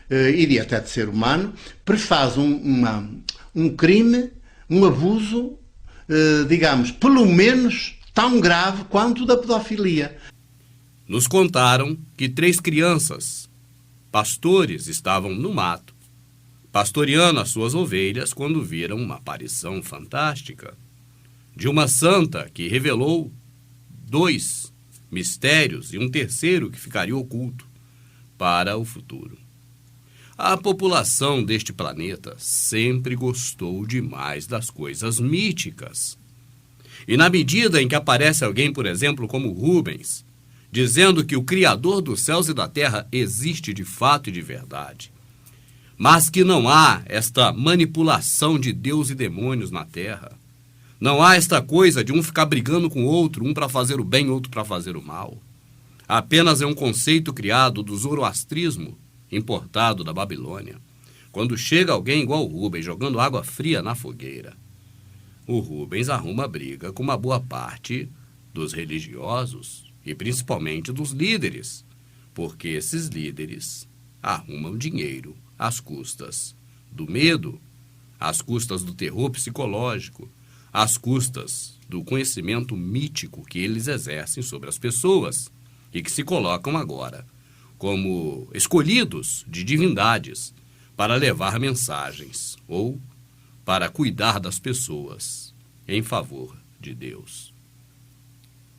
e até de ser humano, prefaz um crime, um abuso, digamos, pelo menos tão grave quanto o da pedofilia. Nos contaram que 3 crianças, pastores, estavam no mato, pastoreando as suas ovelhas, quando viram uma aparição fantástica de uma santa que revelou 2 mistérios e um terceiro que ficaria oculto para o futuro. A população deste planeta sempre gostou demais das coisas míticas. E na medida em que aparece alguém, por exemplo, como Rubens, dizendo que o Criador dos céus e da terra existe de fato e de verdade, mas que não há esta manipulação de Deus e demônios na terra, não há esta coisa de um ficar brigando com o outro, um para fazer o bem, outro para fazer o mal. Apenas é um conceito criado do zoroastrismo, importado da Babilônia. Quando chega alguém igual o Rubens jogando água fria na fogueira, o Rubens arruma briga com uma boa parte dos religiosos e principalmente dos líderes, porque esses líderes arrumam dinheiro às custas do medo, às custas do terror psicológico, às custas do conhecimento mítico que eles exercem sobre as pessoas e que se colocam agora como escolhidos de divindades para levar mensagens ou para cuidar das pessoas em favor de Deus.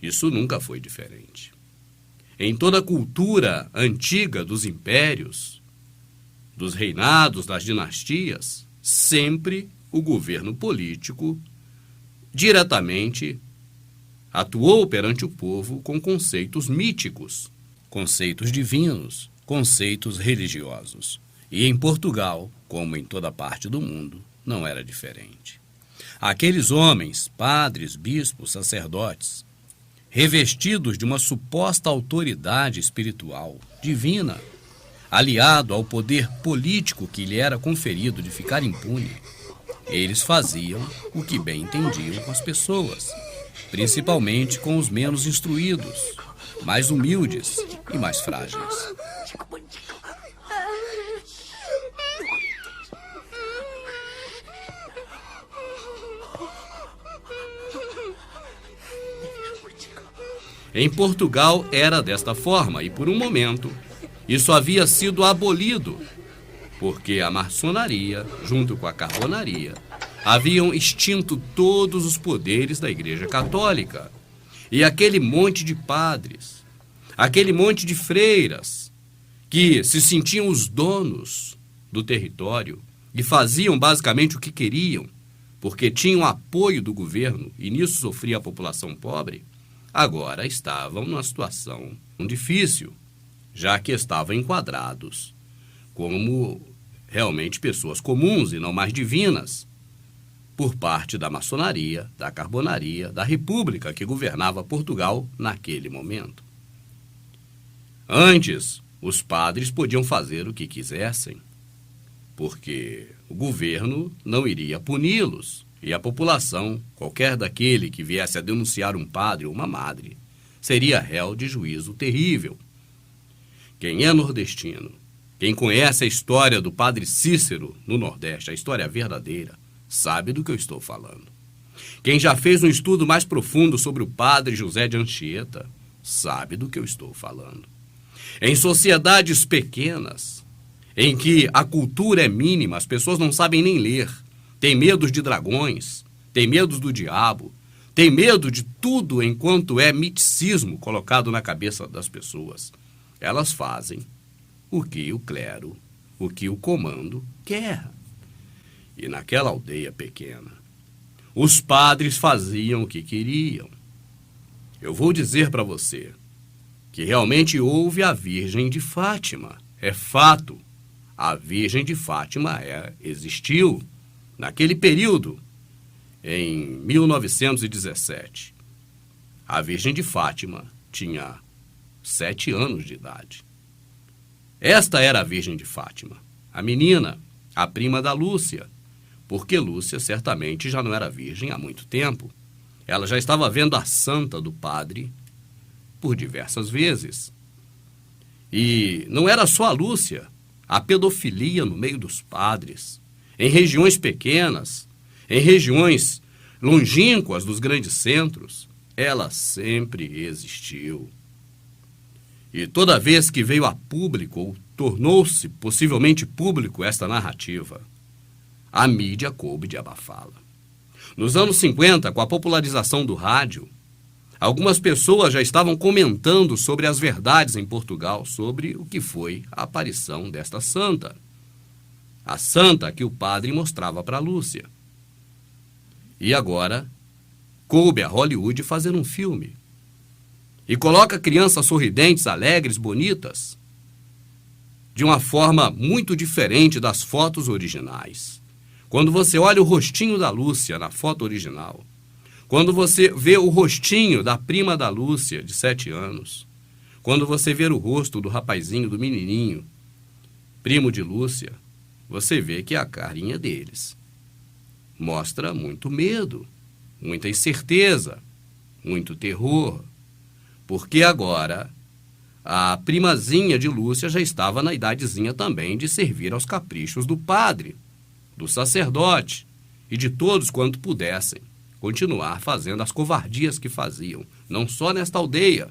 Isso nunca foi diferente. Em toda a cultura antiga dos impérios, dos reinados, das dinastias, sempre o governo político diretamente atuou perante o povo com conceitos míticos, conceitos divinos, conceitos religiosos. E em Portugal, como em toda parte do mundo, não era diferente. Aqueles homens, padres, bispos, sacerdotes, revestidos de uma suposta autoridade espiritual divina, aliado ao poder político que lhe era conferido de ficar impune, eles faziam o que bem entendiam com as pessoas, principalmente com os menos instruídos, mais humildes e mais frágeis. Em Portugal era desta forma e, por um momento, isso havia sido abolido, porque a maçonaria, junto com a carbonaria, haviam extinto todos os poderes da Igreja Católica. E aquele monte de padres, aquele monte de freiras, que se sentiam os donos do território e faziam basicamente o que queriam, porque tinham apoio do governo e nisso sofria a população pobre, agora estavam numa situação difícil, já que estavam enquadrados como realmente pessoas comuns e não mais divinas, por parte da maçonaria, da carbonaria, da república que governava Portugal naquele momento. Antes, os padres podiam fazer o que quisessem, porque o governo não iria puni-los e a população, qualquer daquele que viesse a denunciar um padre ou uma madre, seria réu de juízo terrível. Quem é nordestino, quem conhece a história do padre Cícero no Nordeste, a história verdadeira, sabe do que eu estou falando. Quem já fez um estudo mais profundo sobre o padre José de Anchieta, sabe do que eu estou falando. Em sociedades pequenas, em que a cultura é mínima, as pessoas não sabem nem ler, têm medo de dragões, têm medo do diabo, têm medo de tudo enquanto é miticismo colocado na cabeça das pessoas. Elas fazem o que o clero, o que o comando quer. E naquela aldeia pequena, os padres faziam o que queriam. Eu vou dizer para você que realmente houve a Virgem de Fátima. É fato. A Virgem de Fátima existiu naquele período, em 1917. A Virgem de Fátima tinha 7 anos de idade. Esta era a Virgem de Fátima, a menina, a prima da Lúcia, porque Lúcia certamente já não era virgem há muito tempo. Ela já estava vendo a santa do padre por diversas vezes. E não era só a Lúcia, a pedofilia no meio dos padres, em regiões pequenas, em regiões longínquas dos grandes centros, ela sempre existiu. E toda vez que veio a público, ou tornou-se possivelmente público esta narrativa, a mídia coube de abafá-la. Nos anos 50, com a popularização do rádio, algumas pessoas já estavam comentando sobre as verdades em Portugal, sobre o que foi a aparição desta santa. A santa que o padre mostrava para Lúcia. E agora, coube a Hollywood fazer um filme. E coloca crianças sorridentes, alegres, bonitas, de uma forma muito diferente das fotos originais. Quando você olha o rostinho da Lúcia na foto original, quando você vê o rostinho da prima da Lúcia, de 7 anos, quando você vê o rosto do rapazinho, do menininho, primo de Lúcia, você vê que a carinha deles mostra muito medo, muita incerteza, muito terror, porque agora a primazinha de Lúcia já estava na idadezinha também de servir aos caprichos do padre, do sacerdote e de todos quanto pudessem continuar fazendo as covardias que faziam, não só nesta aldeia,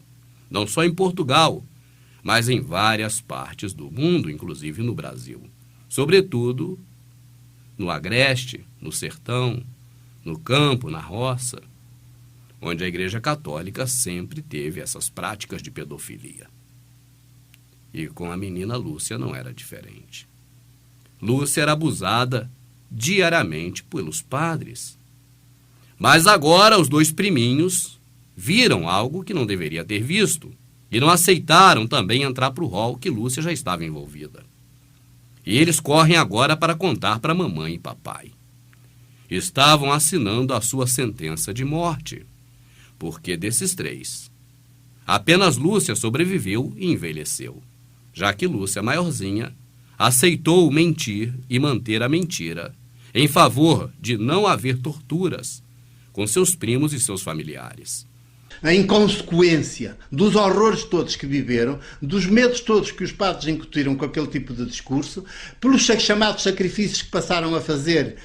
não só em Portugal, mas em várias partes do mundo, inclusive no Brasil. Sobretudo no agreste, no sertão, no campo, na roça, onde a Igreja Católica sempre teve essas práticas de pedofilia. E com a menina Lúcia não era diferente. Lúcia era abusada diariamente pelos padres. Mas agora os 2 priminhos viram algo que não deveria ter visto e não aceitaram também entrar para o rol que Lúcia já estava envolvida. E eles correm agora para contar para mamãe e papai. Estavam assinando a sua sentença de morte, porque desses 3, apenas Lúcia sobreviveu e envelheceu, já que Lúcia, maiorzinha, aceitou mentir e manter a mentira em favor de não haver torturas com seus primos e seus familiares. a inconsequência dos horrores todos que viveram, dos medos todos que os padres incutiram com aquele tipo de discurso, pelos chamados sacrifícios que passaram a fazer,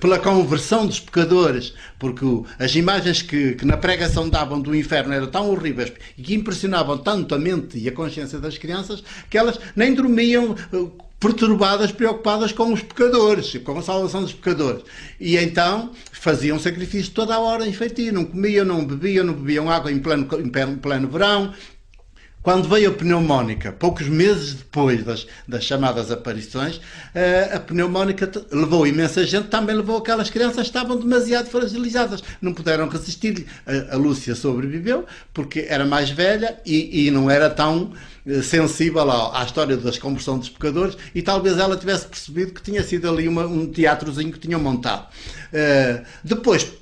pela conversão dos pecadores, porque as imagens que na pregação davam do inferno eram tão horríveis e que impressionavam tanto a mente e a consciência das crianças que elas nem dormiam perturbadas, preocupadas com os pecadores, com a salvação dos pecadores. E então faziam sacrifício toda a hora em feitio, não comiam, não bebiam água em pleno verão. Quando veio a pneumónica, poucos meses depois das chamadas aparições, a pneumónica levou imensa gente, também levou aquelas crianças que estavam demasiado fragilizadas, não puderam resistir. A Lúcia sobreviveu porque era mais velha e não era tão sensível à história da conversão dos pecadores, e talvez ela tivesse percebido que tinha sido ali um teatrozinho que tinham montado. Depois,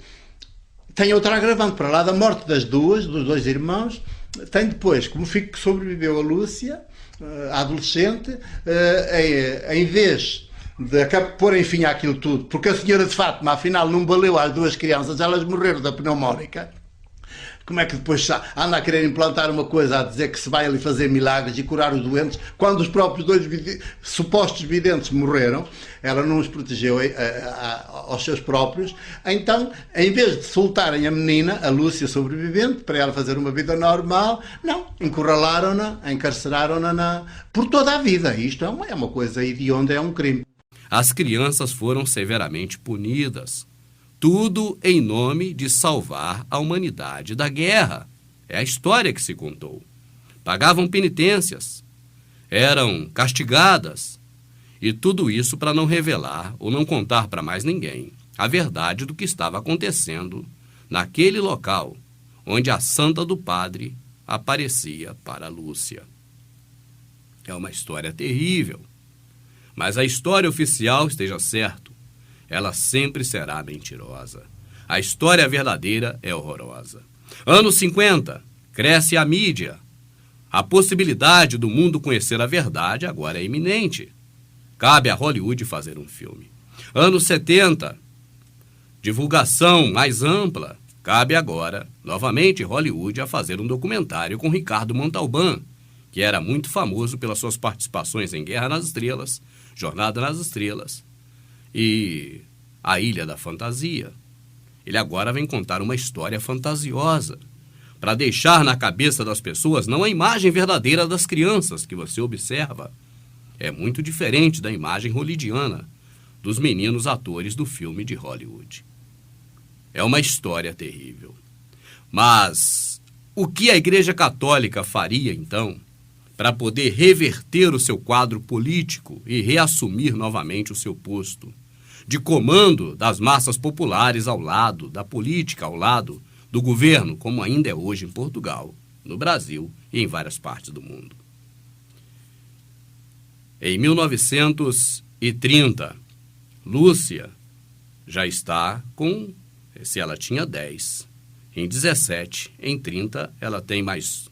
tem outra agravante, para lá da morte dos dois irmãos, tem depois, como sobreviveu a Lúcia, a adolescente, em vez de pôr fim àquilo tudo, porque a senhora de Fátima, afinal, não valeu às duas crianças, elas morreram da pneumónica. Como é que depois anda a querer implantar uma coisa, a dizer que se vai ali fazer milagres e curar os doentes, quando os próprios dois supostos videntes morreram? Ela não os protegeu aos seus próprios. Então, em vez de soltarem a menina, a Lúcia sobrevivente, para ela fazer uma vida normal, não, encurralaram-na, encarceraram-na por toda a vida. Isto é uma coisa hedionda, é um crime. As crianças foram severamente punidas. Tudo em nome de salvar a humanidade da guerra. É a história que se contou. Pagavam penitências, eram castigadas, e tudo isso para não revelar ou não contar para mais ninguém a verdade do que estava acontecendo naquele local onde a Santa do Padre aparecia para Lúcia. É uma história terrível, mas a história oficial, esteja certo, ela sempre será mentirosa. A história verdadeira é horrorosa. Anos 50, cresce a mídia. A possibilidade do mundo conhecer a verdade agora é iminente. Cabe a Hollywood fazer um filme. Anos 70, divulgação mais ampla. Cabe agora, novamente, Hollywood a fazer um documentário com Ricardo Montalbán, que era muito famoso pelas suas participações em Guerra nas Estrelas, Jornada nas Estrelas e A Ilha da Fantasia. Ele agora vem contar uma história fantasiosa, para deixar na cabeça das pessoas não a imagem verdadeira das crianças que você observa. É muito diferente da imagem hollywoodiana dos meninos atores do filme de Hollywood. É uma história terrível. Mas o que a Igreja Católica faria, então, para poder reverter o seu quadro político e reassumir novamente o seu posto de comando das massas populares ao lado da política, ao lado do governo, como ainda é hoje em Portugal, no Brasil e em várias partes do mundo? Em 1930, Lúcia já está com, se ela tinha 10, em 17, em 30, ela tem mais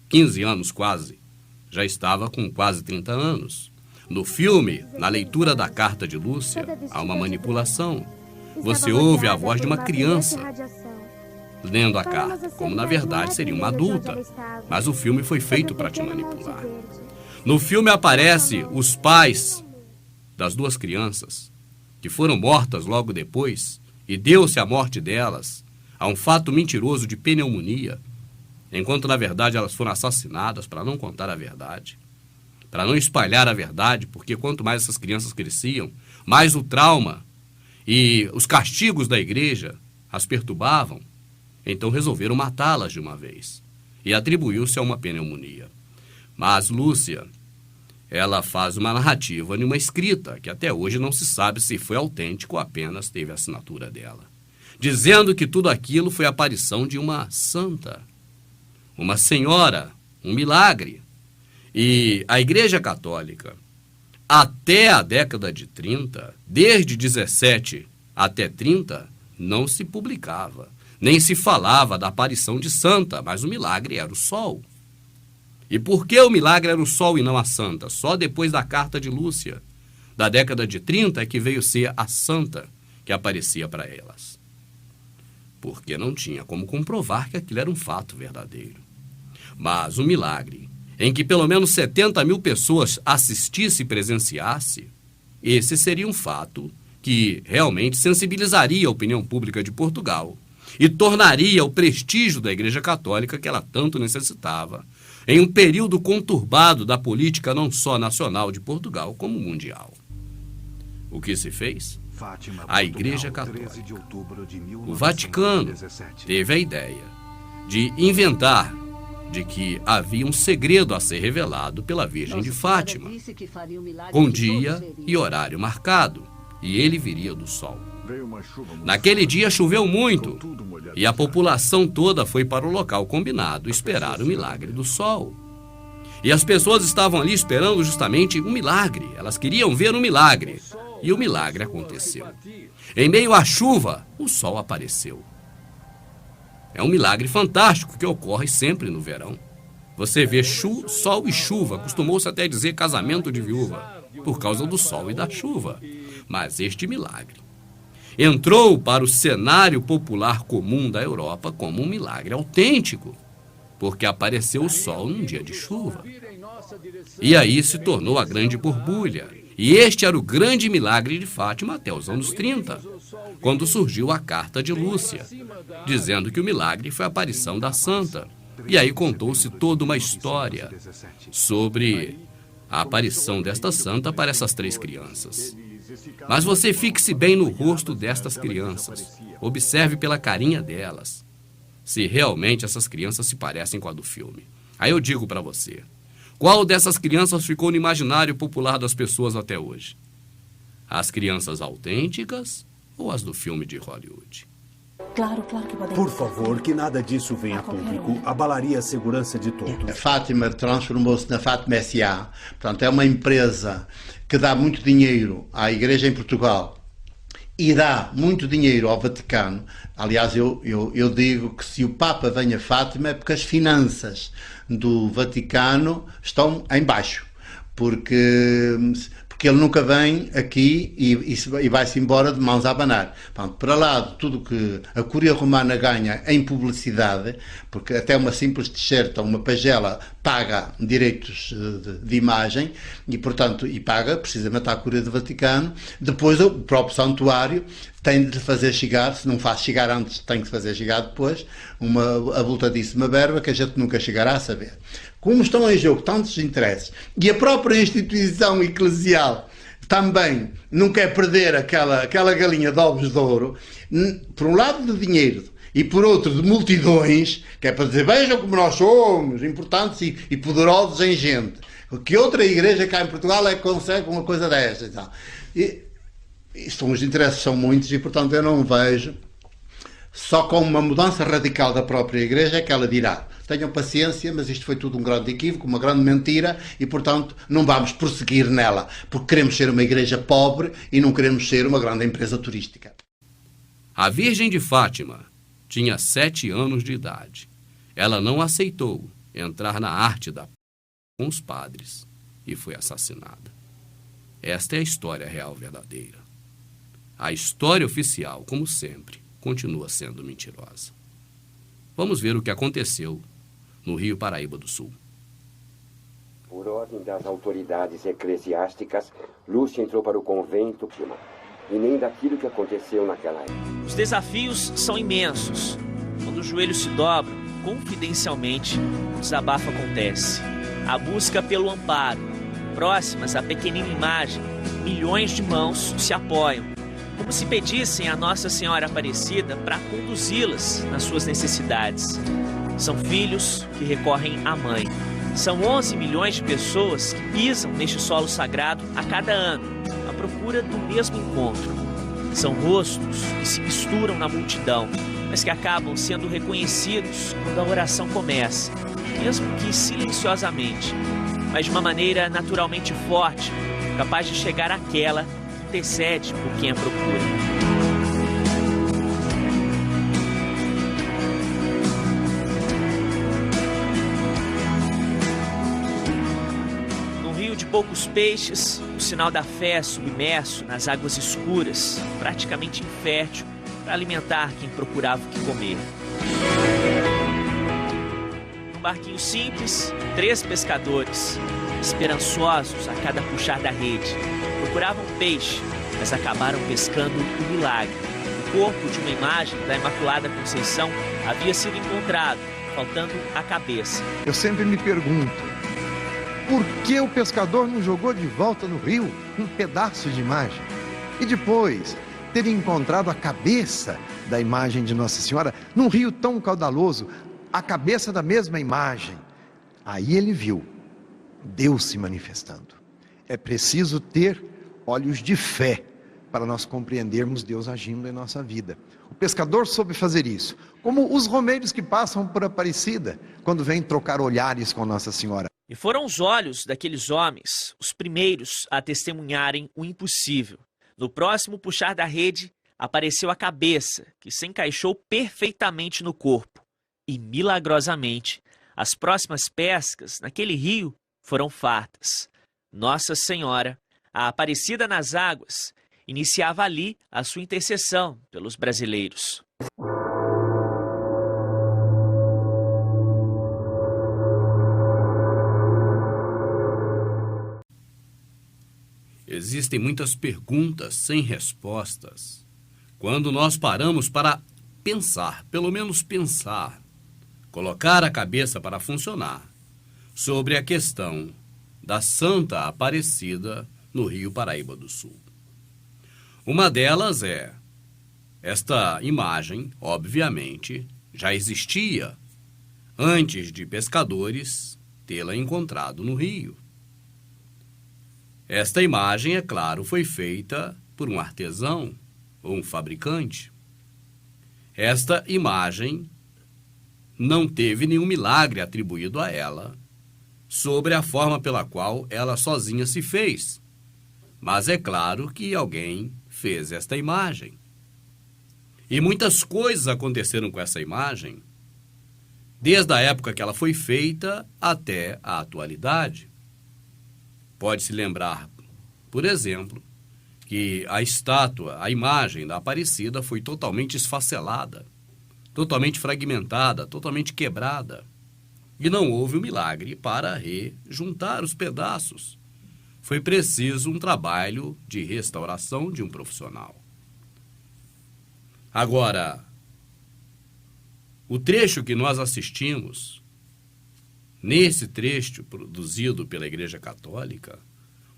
15 anos quase, já estava com quase 30 anos. No filme, na leitura da carta de Lúcia, há uma manipulação. Você ouve a voz de uma criança lendo a carta, como na verdade seria uma adulta, mas o filme foi feito para te manipular. No filme aparece os pais das duas crianças, que foram mortas logo depois, e deu-se a morte delas a um fato mentiroso de pneumonia, enquanto na verdade elas foram assassinadas para não contar a verdade, para não espalhar a verdade, porque quanto mais essas crianças cresciam, mais o trauma e os castigos da igreja as perturbavam. Então resolveram matá-las de uma vez, e atribuiu-se a uma pneumonia. Mas Lúcia, ela faz uma narrativa numa escrita que até hoje não se sabe se foi autêntico ou apenas teve a assinatura dela, dizendo que tudo aquilo foi a aparição de uma santa, uma senhora, um milagre. E a Igreja Católica, até a década de 30, desde 17 até 30, não se publicava, nem se falava da aparição de santa, mas o milagre era o sol. E por que o milagre era o sol e não a santa? Só depois da carta de Lúcia, da década de 30, é que veio ser a santa que aparecia para elas. porque não tinha como comprovar que aquilo era um fato verdadeiro. Mas o milagre, em que pelo menos 70 mil pessoas assistissem e presenciassem, esse seria um fato que realmente sensibilizaria a opinião pública de Portugal e tornaria o prestígio da Igreja Católica que ela tanto necessitava em um período conturbado da política não só nacional de Portugal, como mundial. O que se fez? A Igreja Católica, o Vaticano, teve a ideia de inventar de que havia um segredo a ser revelado pela Virgem de Fátima, com dia e horário marcado, e ele viria do sol. Naquele dia choveu muito, e a população toda foi para o local combinado esperar o milagre do sol. E as pessoas estavam ali esperando justamente um milagre, elas queriam ver um milagre, e o milagre aconteceu. Em meio à chuva, o sol apareceu. É um milagre fantástico que ocorre sempre no verão. Você vê sol e chuva, costumou-se até dizer casamento de viúva, por causa do sol e da chuva. Mas este milagre entrou para o cenário popular comum da Europa como um milagre autêntico, porque apareceu o sol num dia de chuva. E aí se tornou a grande borbulha. E este era o grande milagre de Fátima até os anos 30, quando surgiu a carta de Lúcia, dizendo que o milagre foi a aparição da santa. E aí contou-se toda uma história sobre a aparição desta santa para essas 3 crianças. Mas você fixe bem no rosto destas crianças. Observe pela carinha delas se realmente essas crianças se parecem com a do filme. Aí eu digo para você, qual dessas crianças ficou no imaginário popular das pessoas até hoje? As crianças autênticas ou as do filme de Hollywood? Claro que podemos. Por favor, que nada disso venha a público. Abalaria a segurança de todos. A Fátima transformou-se na Fátima S.A. Portanto, é uma empresa que dá muito dinheiro à Igreja em Portugal e dá muito dinheiro ao Vaticano. Aliás, eu digo que se o Papa vem a Fátima é porque as finanças do Vaticano estão em baixo, porque ele nunca vem aqui e vai-se embora de mãos a abanar. Portanto, para lá de tudo que a Cúria Romana ganha em publicidade, porque até uma simples t-shirt ou uma pagela paga direitos de imagem e, portanto, paga precisamente à Cúria do Vaticano, depois o próprio santuário tem de fazer chegar, se não faz chegar antes, tem que fazer chegar depois, uma abultadíssima verba que a gente nunca chegará a saber. Como estão em jogo tantos interesses e a própria instituição eclesial também não quer perder aquela galinha de ovos de ouro, por um lado de dinheiro e por outro de multidões, que é para dizer, vejam como nós somos importantes e poderosos em gente. Que outra igreja cá em Portugal é que consegue uma coisa desta e tal. Os interesses são muitos e, portanto, eu não vejo, só com uma mudança radical da própria igreja é que ela dirá, tenham paciência, mas isto foi tudo um grande equívoco, uma grande mentira e, portanto, não vamos prosseguir nela, porque queremos ser uma igreja pobre e não queremos ser uma grande empresa turística. A Virgem de Fátima tinha 7 anos de idade. Ela não aceitou entrar na arte da com os padres e foi assassinada. Esta é a história real verdadeira. A história oficial, como sempre, continua sendo mentirosa. Vamos ver o que aconteceu no Rio Paraíba do Sul. Por ordem das autoridades eclesiásticas, Lúcia entrou para o convento e nem daquilo que aconteceu naquela época. Os desafios são imensos. Quando os joelhos se dobram, confidencialmente, o desabafo acontece. A busca pelo amparo. Próximas à pequenina imagem, milhões de mãos se apoiam, como se pedissem a Nossa Senhora Aparecida para conduzi-las nas suas necessidades. São filhos que recorrem à mãe. São 11 milhões de pessoas que pisam neste solo sagrado a cada ano, à procura do mesmo encontro. São rostos que se misturam na multidão, mas que acabam sendo reconhecidos quando a oração começa, mesmo que silenciosamente, mas de uma maneira naturalmente forte, capaz de chegar àquela que intercede por quem a procura. De poucos peixes, o sinal da fé submerso nas águas escuras, praticamente infértil, para alimentar quem procurava o que comer. Num barquinho simples, 3 pescadores, esperançosos a cada puxar da rede, procuravam peixe, mas acabaram pescando o milagre. O corpo de uma imagem da Imaculada Conceição havia sido encontrado, faltando a cabeça. Eu sempre me pergunto, por que o pescador não jogou de volta no rio um pedaço de imagem? E depois, ter encontrado a cabeça da imagem de Nossa Senhora num rio tão caudaloso, a cabeça da mesma imagem. Aí ele viu Deus se manifestando. É preciso ter olhos de fé para nós compreendermos Deus agindo em nossa vida. O pescador soube fazer isso, como os romeiros que passam por Aparecida, quando vêm trocar olhares com Nossa Senhora. E foram os olhos daqueles homens os primeiros a testemunharem o impossível. No próximo puxar da rede, apareceu a cabeça, que se encaixou perfeitamente no corpo. E, milagrosamente, as próximas pescas naquele rio foram fartas. Nossa Senhora, a Aparecida nas águas, iniciava ali a sua intercessão pelos brasileiros. Existem muitas perguntas sem respostas. Quando nós paramos para pensar, pelo menos pensar, colocar a cabeça para funcionar sobre a questão da Santa Aparecida no Rio Paraíba do Sul. Uma delas é, esta imagem, obviamente, já existia antes de pescadores tê-la encontrado no rio. Esta imagem, é claro, foi feita por um artesão ou um fabricante. Esta imagem não teve nenhum milagre atribuído a ela sobre a forma pela qual ela sozinha se fez. Mas é claro que alguém fez esta imagem. E muitas coisas aconteceram com essa imagem, desde a época que ela foi feita até a atualidade. Pode-se lembrar, por exemplo, que a estátua, a imagem da Aparecida foi totalmente esfacelada, totalmente fragmentada, totalmente quebrada. E não houve um milagre para rejuntar os pedaços. Foi preciso um trabalho de restauração de um profissional. Agora, o trecho que nós assistimos, nesse trecho produzido pela Igreja Católica,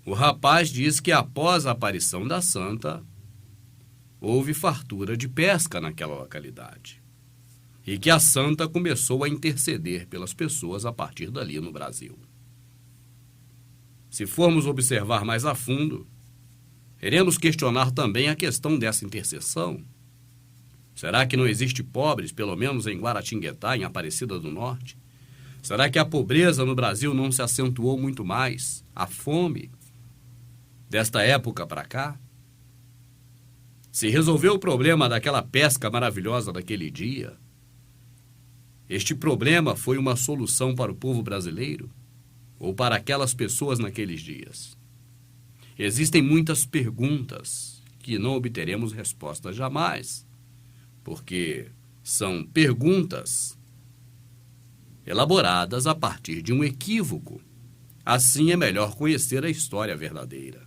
o rapaz diz que após a aparição da santa, houve fartura de pesca naquela localidade. E que a santa começou a interceder pelas pessoas a partir dali no Brasil. Se formos observar mais a fundo, iremos questionar também a questão dessa intercessão. Será que não existe pobres, pelo menos em Guaratinguetá, em Aparecida do Norte? Será que a pobreza no Brasil não se acentuou muito mais? A fome? Desta época para cá? Se resolveu o problema daquela pesca maravilhosa daquele dia, este problema foi uma solução para o povo brasileiro? Ou para aquelas pessoas naqueles dias? Existem muitas perguntas que não obteremos resposta jamais, porque são perguntas elaboradas a partir de um equívoco. Assim é melhor conhecer a história verdadeira.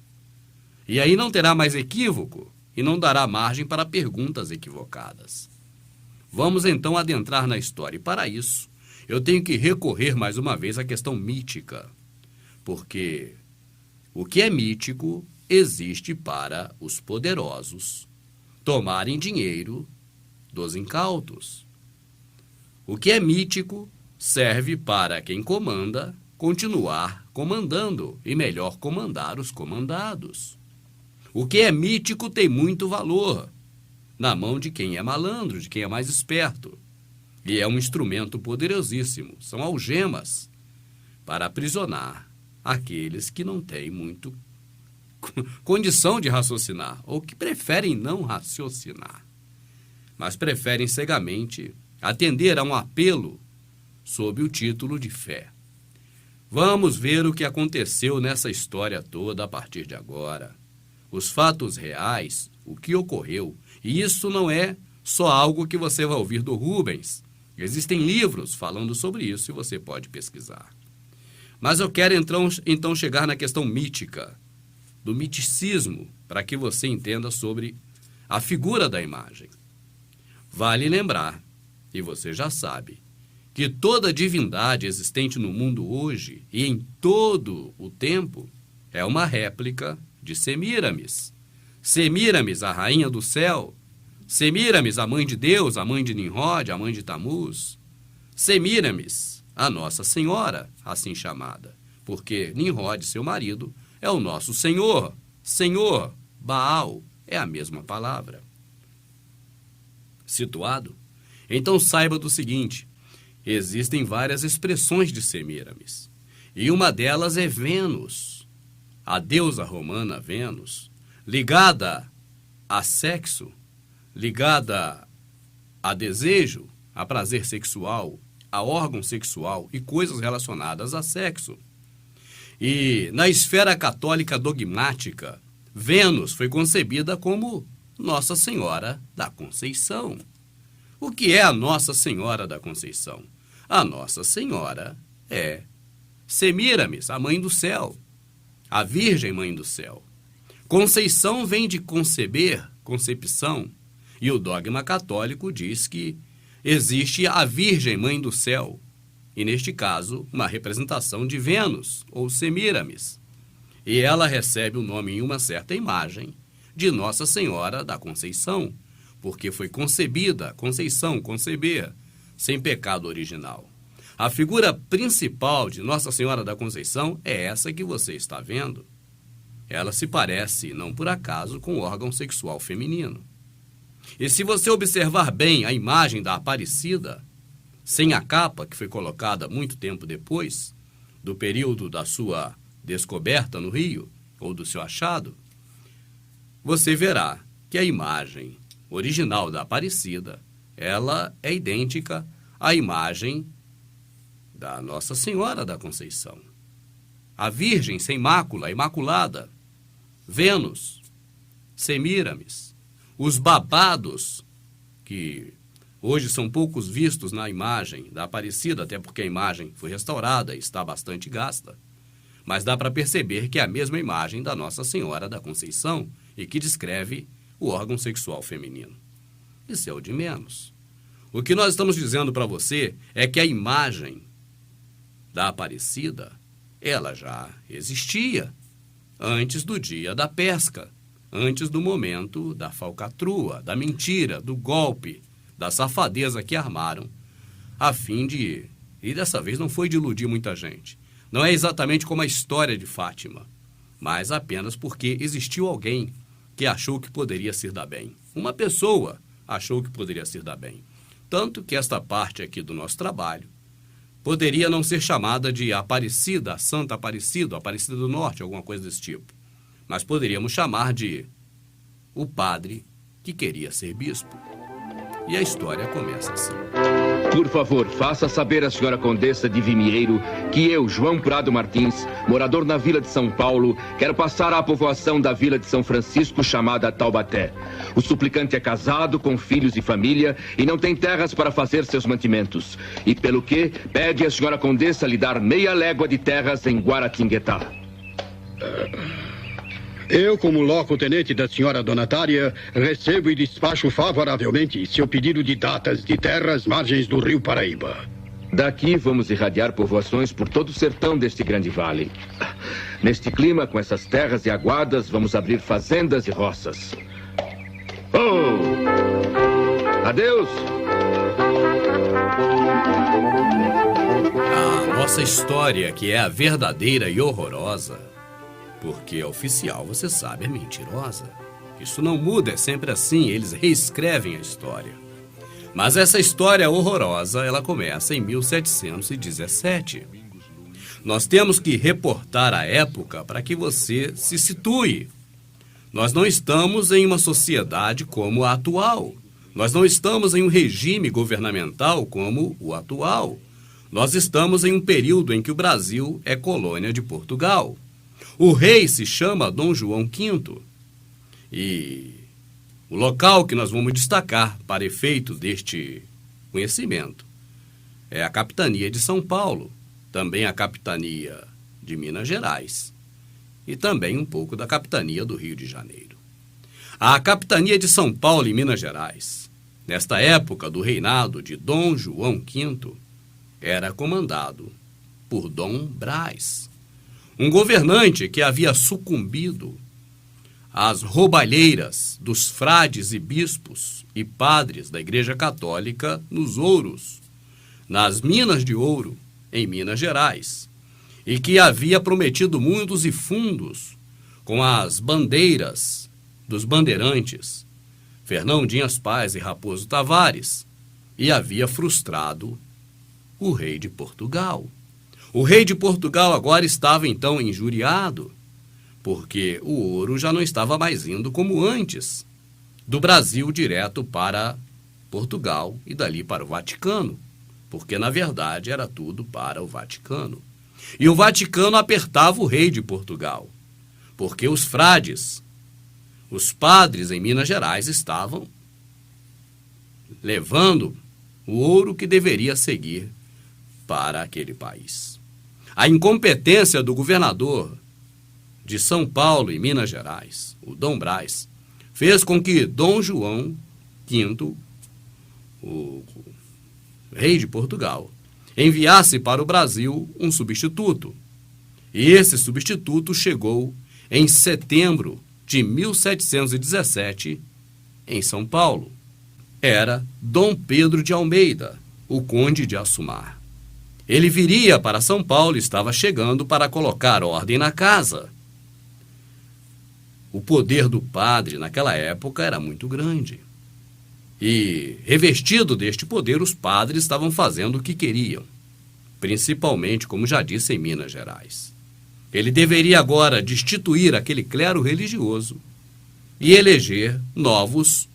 E aí não terá mais equívoco e não dará margem para perguntas equivocadas. Vamos então adentrar na história. E para isso, eu tenho que recorrer mais uma vez à questão mítica. Porque o que é mítico existe para os poderosos tomarem dinheiro dos incautos. O que é mítico serve para quem comanda continuar comandando e melhor comandar os comandados. O que é mítico tem muito valor na mão de quem é malandro, de quem é mais esperto. E é um instrumento poderosíssimo. São algemas para aprisionar aqueles que não têm muito condição de raciocinar ou que preferem não raciocinar, mas preferem cegamente atender a um apelo sob o título de fé. Vamos ver o que aconteceu nessa história toda a partir de agora. Os fatos reais, o que ocorreu. E isso não é só algo que você vai ouvir do Rubens. Existem livros falando sobre isso e você pode pesquisar. Mas eu quero então chegar na questão mítica, do miticismo, para que você entenda sobre a figura da imagem. Vale lembrar, e você já sabe, que toda divindade existente no mundo hoje e em todo o tempo é uma réplica de Semíramis. Semíramis, a rainha do céu. Semíramis, a mãe de Deus, a mãe de Nimrod, a mãe de Tamuz. Semíramis, a Nossa Senhora, assim chamada, porque Nimrod, seu marido, é o nosso Senhor. Senhor, Baal, é a mesma palavra. Situado? Então saiba do seguinte, existem várias expressões de Semíramis, e uma delas é Vênus, a deusa romana Vênus, ligada a sexo, ligada a desejo, a prazer sexual, a órgão sexual e coisas relacionadas a sexo. E na esfera católica dogmática, Vênus foi concebida como Nossa Senhora da Conceição. O que é a Nossa Senhora da Conceição? A Nossa Senhora é Semíramis, a mãe do céu, a Virgem Mãe do Céu. Conceição vem de conceber, concepção, e o dogma católico diz que existe a Virgem Mãe do Céu, e neste caso, uma representação de Vênus, ou Semíramis. E ela recebe o nome em uma certa imagem de Nossa Senhora da Conceição, porque foi concebida, Conceição, conceber, sem pecado original. A figura principal de Nossa Senhora da Conceição é essa que você está vendo. Ela se parece, não por acaso, com o órgão sexual feminino. E se você observar bem a imagem da Aparecida, sem a capa, que foi colocada muito tempo depois, do período da sua descoberta no Rio, ou do seu achado, você verá que a imagem original da Aparecida, ela é idêntica à imagem da Nossa Senhora da Conceição. A Virgem sem mácula, imaculada, Vênus, Semíramis, os babados, que hoje são poucos vistos na imagem da Aparecida, até porque a imagem foi restaurada e está bastante gasta, mas dá para perceber que é a mesma imagem da Nossa Senhora da Conceição e que descreve o órgão sexual feminino. Isso é o de menos. O que nós estamos dizendo para você é que a imagem da Aparecida, ela já existia antes do dia da pesca, antes do momento da falcatrua, da mentira, do golpe, da safadeza que armaram, a fim de... E dessa vez não foi de iludir muita gente. Não é exatamente como a história de Fátima, mas apenas porque existiu alguém que achou que poderia se dar bem. Uma pessoa achou que poderia se dar bem. Tanto que esta parte aqui do nosso trabalho poderia não ser chamada de Aparecida, Santa Aparecida, Aparecida do Norte, alguma coisa desse tipo. Mas poderíamos chamar de o padre que queria ser bispo. E a história começa assim. Por favor, faça saber à senhora Condessa de Vimieiro que eu, João Prado Martins, morador na Vila de São Paulo, quero passar à povoação da Vila de São Francisco, chamada Taubaté. O suplicante é casado, com filhos e família, e não tem terras para fazer seus mantimentos. E pelo que, pede à senhora Condessa lhe dar meia légua de terras em Guaratinguetá. Eu, como loco-tenente da senhora donatária, recebo e despacho favoravelmente seu pedido de datas de terras margens do rio Paraíba. Daqui vamos irradiar povoações por todo o sertão deste grande vale. Neste clima, com essas terras e aguadas, vamos abrir fazendas e roças. Oh! Adeus! A nossa história, que é a verdadeira e horrorosa, porque a oficial, você sabe, é mentirosa. Isso não muda, é sempre assim, eles reescrevem a história. Mas essa história horrorosa, ela começa em 1717. Nós temos que reportar a época para que você se situe. Nós não estamos em uma sociedade como a atual. Nós não estamos em um regime governamental como o atual. Nós estamos em um período em que o Brasil é colônia de Portugal. O rei se chama Dom João V. E O local que nós vamos destacar para efeitos deste conhecimento é a capitania de São Paulo, também a capitania de Minas Gerais e também um pouco da capitania do Rio de Janeiro. A capitania de São Paulo e Minas Gerais, nesta época do reinado de Dom João V, era comandado por Dom Brás, um governante que havia sucumbido às roubalheiras dos frades e bispos e padres da Igreja Católica nos ouros, nas minas de ouro em Minas Gerais, e que havia prometido mundos e fundos com as bandeiras dos bandeirantes, Fernão Dias Paz e Raposo Tavares, e havia frustrado o rei de Portugal. O rei de Portugal agora estava então injuriado, porque o ouro já não estava mais indo como antes, do Brasil direto para Portugal e dali para o Vaticano, porque na verdade era tudo para o Vaticano. E o Vaticano apertava o rei de Portugal, porque os frades, os padres em Minas Gerais estavam levando o ouro que deveria seguir para aquele país. A incompetência do governador de São Paulo e Minas Gerais, o Dom Brás, fez com que Dom João V, o rei de Portugal, enviasse para o Brasil um substituto. E esse substituto chegou em setembro de 1717 em São Paulo. Era Dom Pedro de Almeida, o conde de Assumar. Ele viria para São Paulo e estava chegando para colocar ordem na casa. O poder do padre naquela época era muito grande. E, revestido deste poder, os padres estavam fazendo o que queriam, principalmente, como já disse, em Minas Gerais. Ele deveria agora destituir aquele clero religioso e eleger novos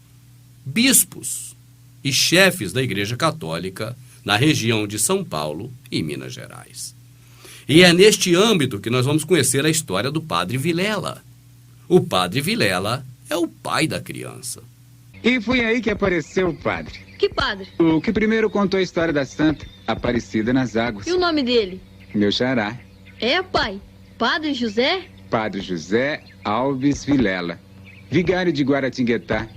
bispos e chefes da Igreja Católica na região de São Paulo e Minas Gerais. E é neste âmbito que nós vamos conhecer a história do Padre Vilela. O Padre Vilela é o pai da criança. E foi aí que apareceu o padre. Que padre? O que primeiro contou a história da santa, Aparecida nas Águas. E o nome dele? Meu xará. É, pai? Padre José? Padre José Alves Vilela, vigário de Guaratinguetá.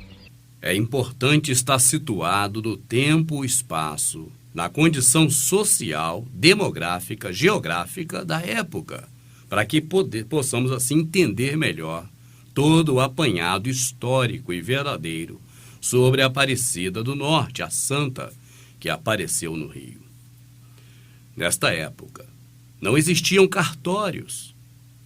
É importante estar situado no tempo e espaço, na condição social, demográfica, geográfica da época, para que possamos assim entender melhor todo o apanhado histórico e verdadeiro sobre a Aparecida do Norte, a santa que apareceu no Rio. Nesta época, não existiam cartórios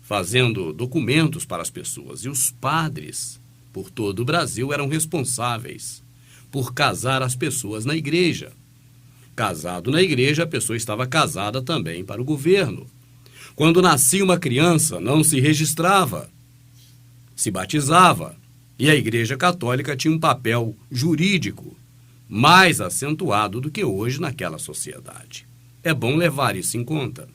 fazendo documentos para as pessoas, e os padres por todo o Brasil eram responsáveis por casar as pessoas na igreja. Casado na igreja, a pessoa estava casada também para o governo. Quando nascia uma criança, não se registrava, se batizava, e a Igreja Católica tinha um papel jurídico mais acentuado do que hoje naquela sociedade. É bom levar isso em conta.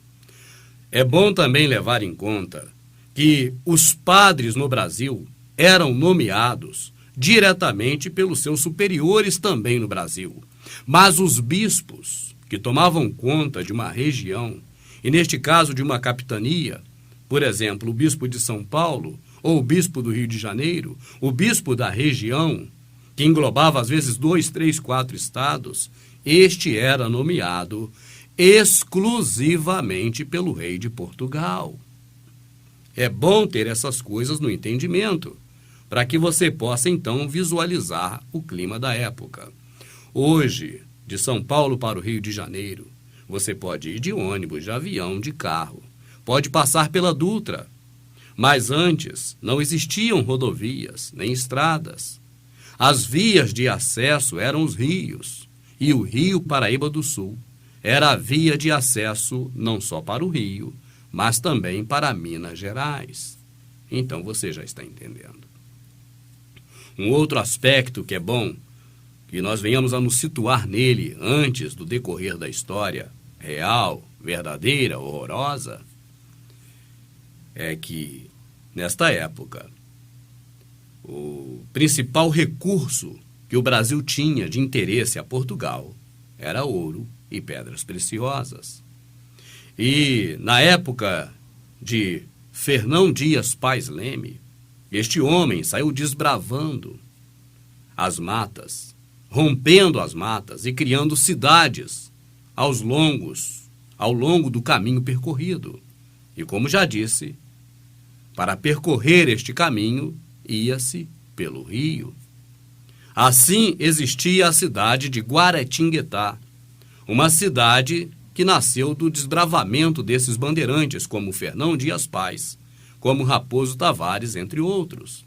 É bom também levar em conta que os padres no Brasil eram nomeados diretamente pelos seus superiores também no Brasil. Mas os bispos que tomavam conta de uma região, e neste caso de uma capitania, por exemplo, o bispo de São Paulo, ou o bispo do Rio de Janeiro, o bispo da região, que englobava às vezes 2, 3, 4 estados, este era nomeado exclusivamente pelo rei de Portugal. É bom ter essas coisas no entendimento, para que você possa então visualizar o clima da época. Hoje, de São Paulo para o Rio de Janeiro, você pode ir de ônibus, de avião, de carro, pode passar pela Dutra. Mas antes não existiam rodovias nem estradas. As vias de acesso eram os rios, e o Rio Paraíba do Sul era a via de acesso não só para o Rio, mas também para Minas Gerais. Então você já está entendendo. Um outro aspecto que é bom que nós venhamos a nos situar nele antes do decorrer da história real, verdadeira, horrorosa, é que, nesta época, o principal recurso que o Brasil tinha de interesse a Portugal era ouro e pedras preciosas. E na época de Fernão Dias Pais Leme, este homem saiu desbravando as matas, rompendo as matas e criando cidades ao longo do caminho percorrido. E como já disse, para percorrer este caminho, ia-se pelo rio. Assim existia a cidade de Guaratinguetá, uma cidade que nasceu do desbravamento desses bandeirantes, como Fernão Dias Pais, como Raposo Tavares, entre outros.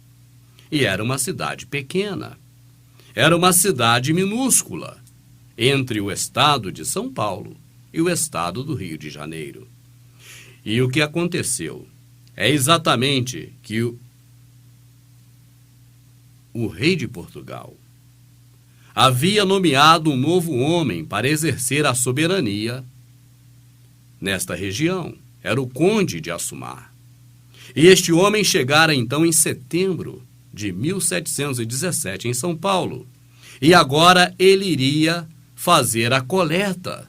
E era uma cidade pequena, era uma cidade minúscula, entre o estado de São Paulo e o estado do Rio de Janeiro. E o que aconteceu é exatamente que o rei de Portugal havia nomeado um novo homem para exercer a soberania nesta região. Era o conde de Assumar. E este homem chegara então em setembro de 1717 em São Paulo. E agora ele iria fazer a coleta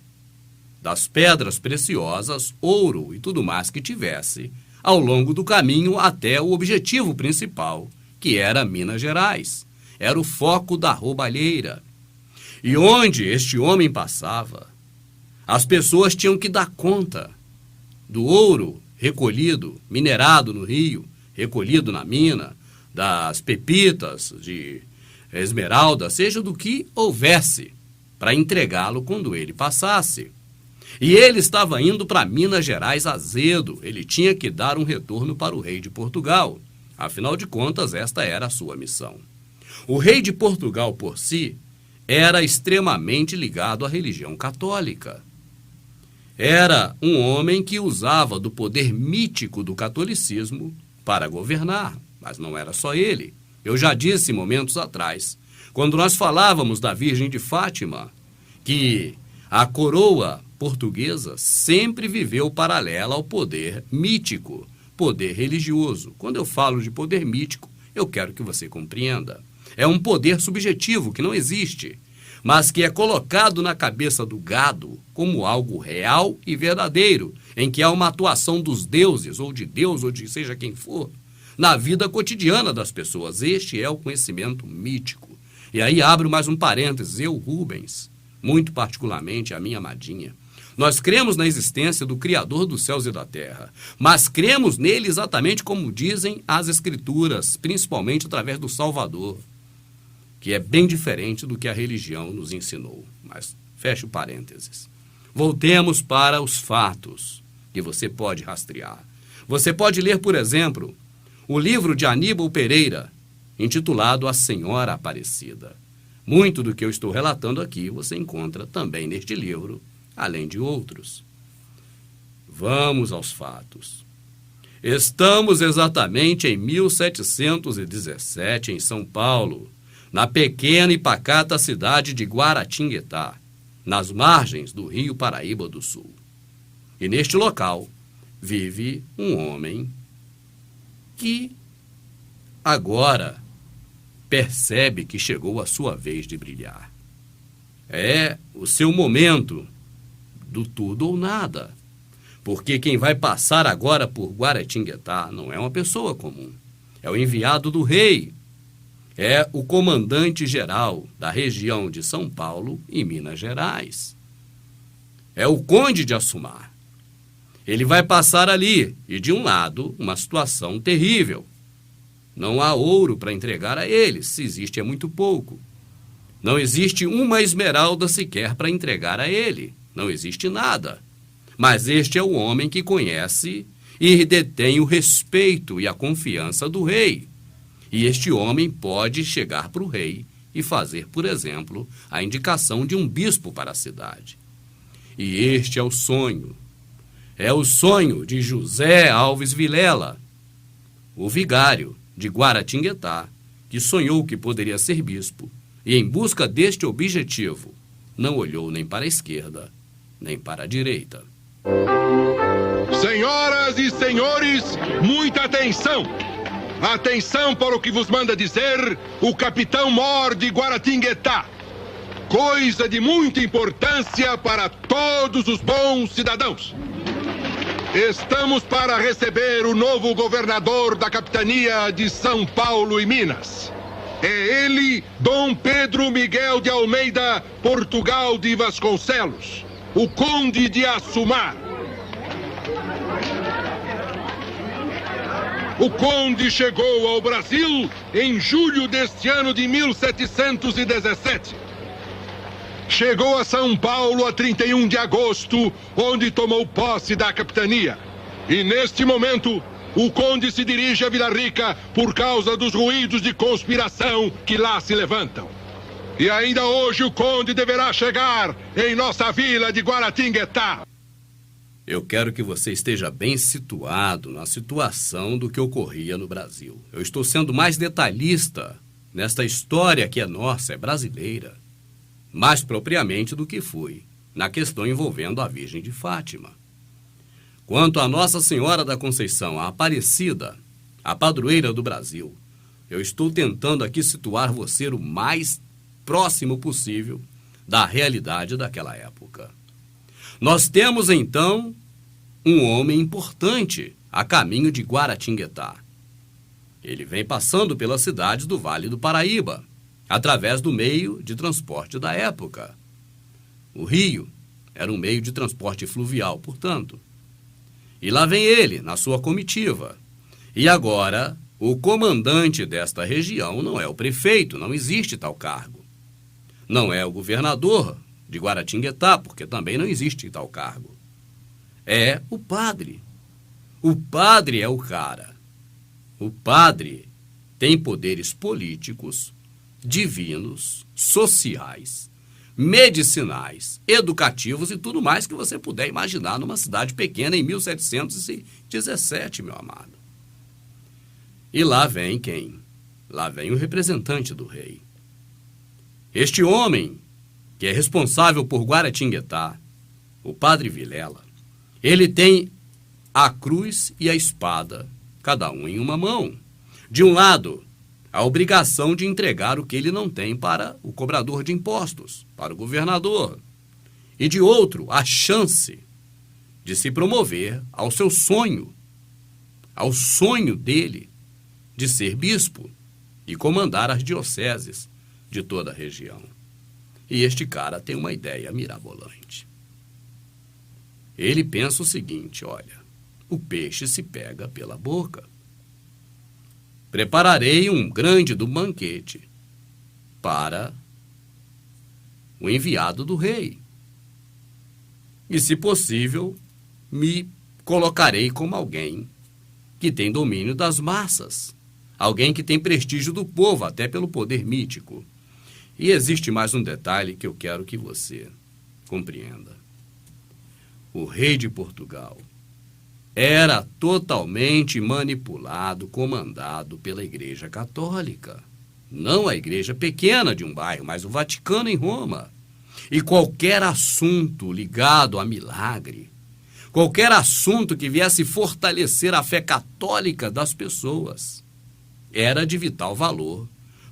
das pedras preciosas, ouro e tudo mais que tivesse ao longo do caminho até o objetivo principal, que era Minas Gerais. Era o foco da roubalheira. E onde este homem passava, as pessoas tinham que dar conta do ouro recolhido, minerado no rio, recolhido na mina, das pepitas de esmeralda, seja do que houvesse, para entregá-lo quando ele passasse. E ele estava indo para Minas Gerais azedo, ele tinha que dar um retorno para o rei de Portugal. Afinal de contas, esta era a sua missão. O rei de Portugal, por si, era extremamente ligado à religião católica. Era um homem que usava do poder mítico do catolicismo para governar, mas não era só ele. Eu já disse momentos atrás, quando nós falávamos da Virgem de Fátima, que a coroa portuguesa sempre viveu paralela ao poder mítico, poder religioso. Quando eu falo de poder mítico, eu quero que você compreenda. É um poder subjetivo que não existe, mas que é colocado na cabeça do gado como algo real e verdadeiro, em que há uma atuação dos deuses, ou de Deus, ou de seja quem for, na vida cotidiana das pessoas. Este é o conhecimento mítico. E aí abro mais um parênteses, eu, Rubens, muito particularmente a minha amadinha, nós cremos na existência do Criador dos céus e da terra, mas cremos nele exatamente como dizem as Escrituras, principalmente através do Salvador, que é bem diferente do que a religião nos ensinou. Mas feche o parênteses. Voltemos para os fatos que você pode rastrear. Você pode ler, por exemplo, o livro de Aníbal Pereira, intitulado A Senhora Aparecida. Muito do que eu estou relatando aqui você encontra também neste livro, além de outros. Vamos aos fatos. Estamos exatamente em 1717, em São Paulo, na pequena e pacata cidade de Guaratinguetá, nas margens do Rio Paraíba do Sul. E neste local vive um homem que agora percebe que chegou a sua vez de brilhar. É o seu momento do tudo ou nada, porque quem vai passar agora por Guaratinguetá não é uma pessoa comum, é o enviado do rei, é o comandante-geral da região de São Paulo e Minas Gerais. É o conde de Assumar. Ele vai passar ali, e de um lado, uma situação terrível. Não há ouro para entregar a ele, se existe é muito pouco. Não existe uma esmeralda sequer para entregar a ele. Não existe nada. Mas este é o homem que conhece e detém o respeito e a confiança do rei. E este homem pode chegar para o rei e fazer, por exemplo, a indicação de um bispo para a cidade. E este é o sonho. É o sonho de José Alves Vilela, o vigário de Guaratinguetá, que sonhou que poderia ser bispo e, em busca deste objetivo, não olhou nem para a esquerda, nem para a direita. Senhoras e senhores, muita atenção! Atenção para o que vos manda dizer o capitão Mor de Guaratinguetá. Coisa de muita importância para todos os bons cidadãos. Estamos para receber o novo governador da capitania de São Paulo e Minas. É ele, Dom Pedro Miguel de Almeida, Portugal de Vasconcelos, o Conde de Assumar. O Conde chegou ao Brasil em julho deste ano de 1717. Chegou a São Paulo a 31 de agosto, onde tomou posse da capitania. E neste momento, o Conde se dirige a Vila Rica por causa dos ruídos de conspiração que lá se levantam. E ainda hoje o Conde deverá chegar em nossa vila de Guaratinguetá. Eu quero que você esteja bem situado na situação do que ocorria no Brasil. Eu estou sendo mais detalhista nesta história que é nossa, é brasileira. Mais propriamente do que fui na questão envolvendo a Virgem de Fátima. Quanto a Nossa Senhora da Conceição, a Aparecida, a padroeira do Brasil, eu estou tentando aqui situar você o mais próximo possível da realidade daquela época. Nós temos, então, um homem importante a caminho de Guaratinguetá. Ele vem passando pelas cidades do Vale do Paraíba, através do meio de transporte da época. O rio era um meio de transporte fluvial, portanto. E lá vem ele, na sua comitiva. E agora, o comandante desta região não é o prefeito, não existe tal cargo. Não é o governador de Guaratinguetá, porque também não existe tal cargo. É o padre. O padre é o cara. O padre tem poderes políticos, divinos, sociais, medicinais, educativos e tudo mais que você puder imaginar numa cidade pequena em 1717, meu amado. E lá vem quem? Lá vem o representante do rei. Este homem, que é responsável por Guaratinguetá, o padre Vilela, ele tem a cruz e a espada, cada um em uma mão. De um lado, a obrigação de entregar o que ele não tem para o cobrador de impostos, para o governador. E de outro, a chance de se promover ao seu sonho, ao sonho dele de ser bispo e comandar as dioceses de toda a região. E este cara tem uma ideia mirabolante. Ele pensa o seguinte, olha, o peixe se pega pela boca. Prepararei um grande banquete para o enviado do rei. E, se possível, me colocarei como alguém que tem domínio das massas, alguém que tem prestígio do povo, até pelo poder mítico. E existe mais um detalhe que eu quero que você compreenda. O rei de Portugal era totalmente manipulado, comandado pela Igreja Católica. Não a igreja pequena de um bairro, mas o Vaticano em Roma. E qualquer assunto ligado a milagre, qualquer assunto que viesse fortalecer a fé católica das pessoas, era de vital valor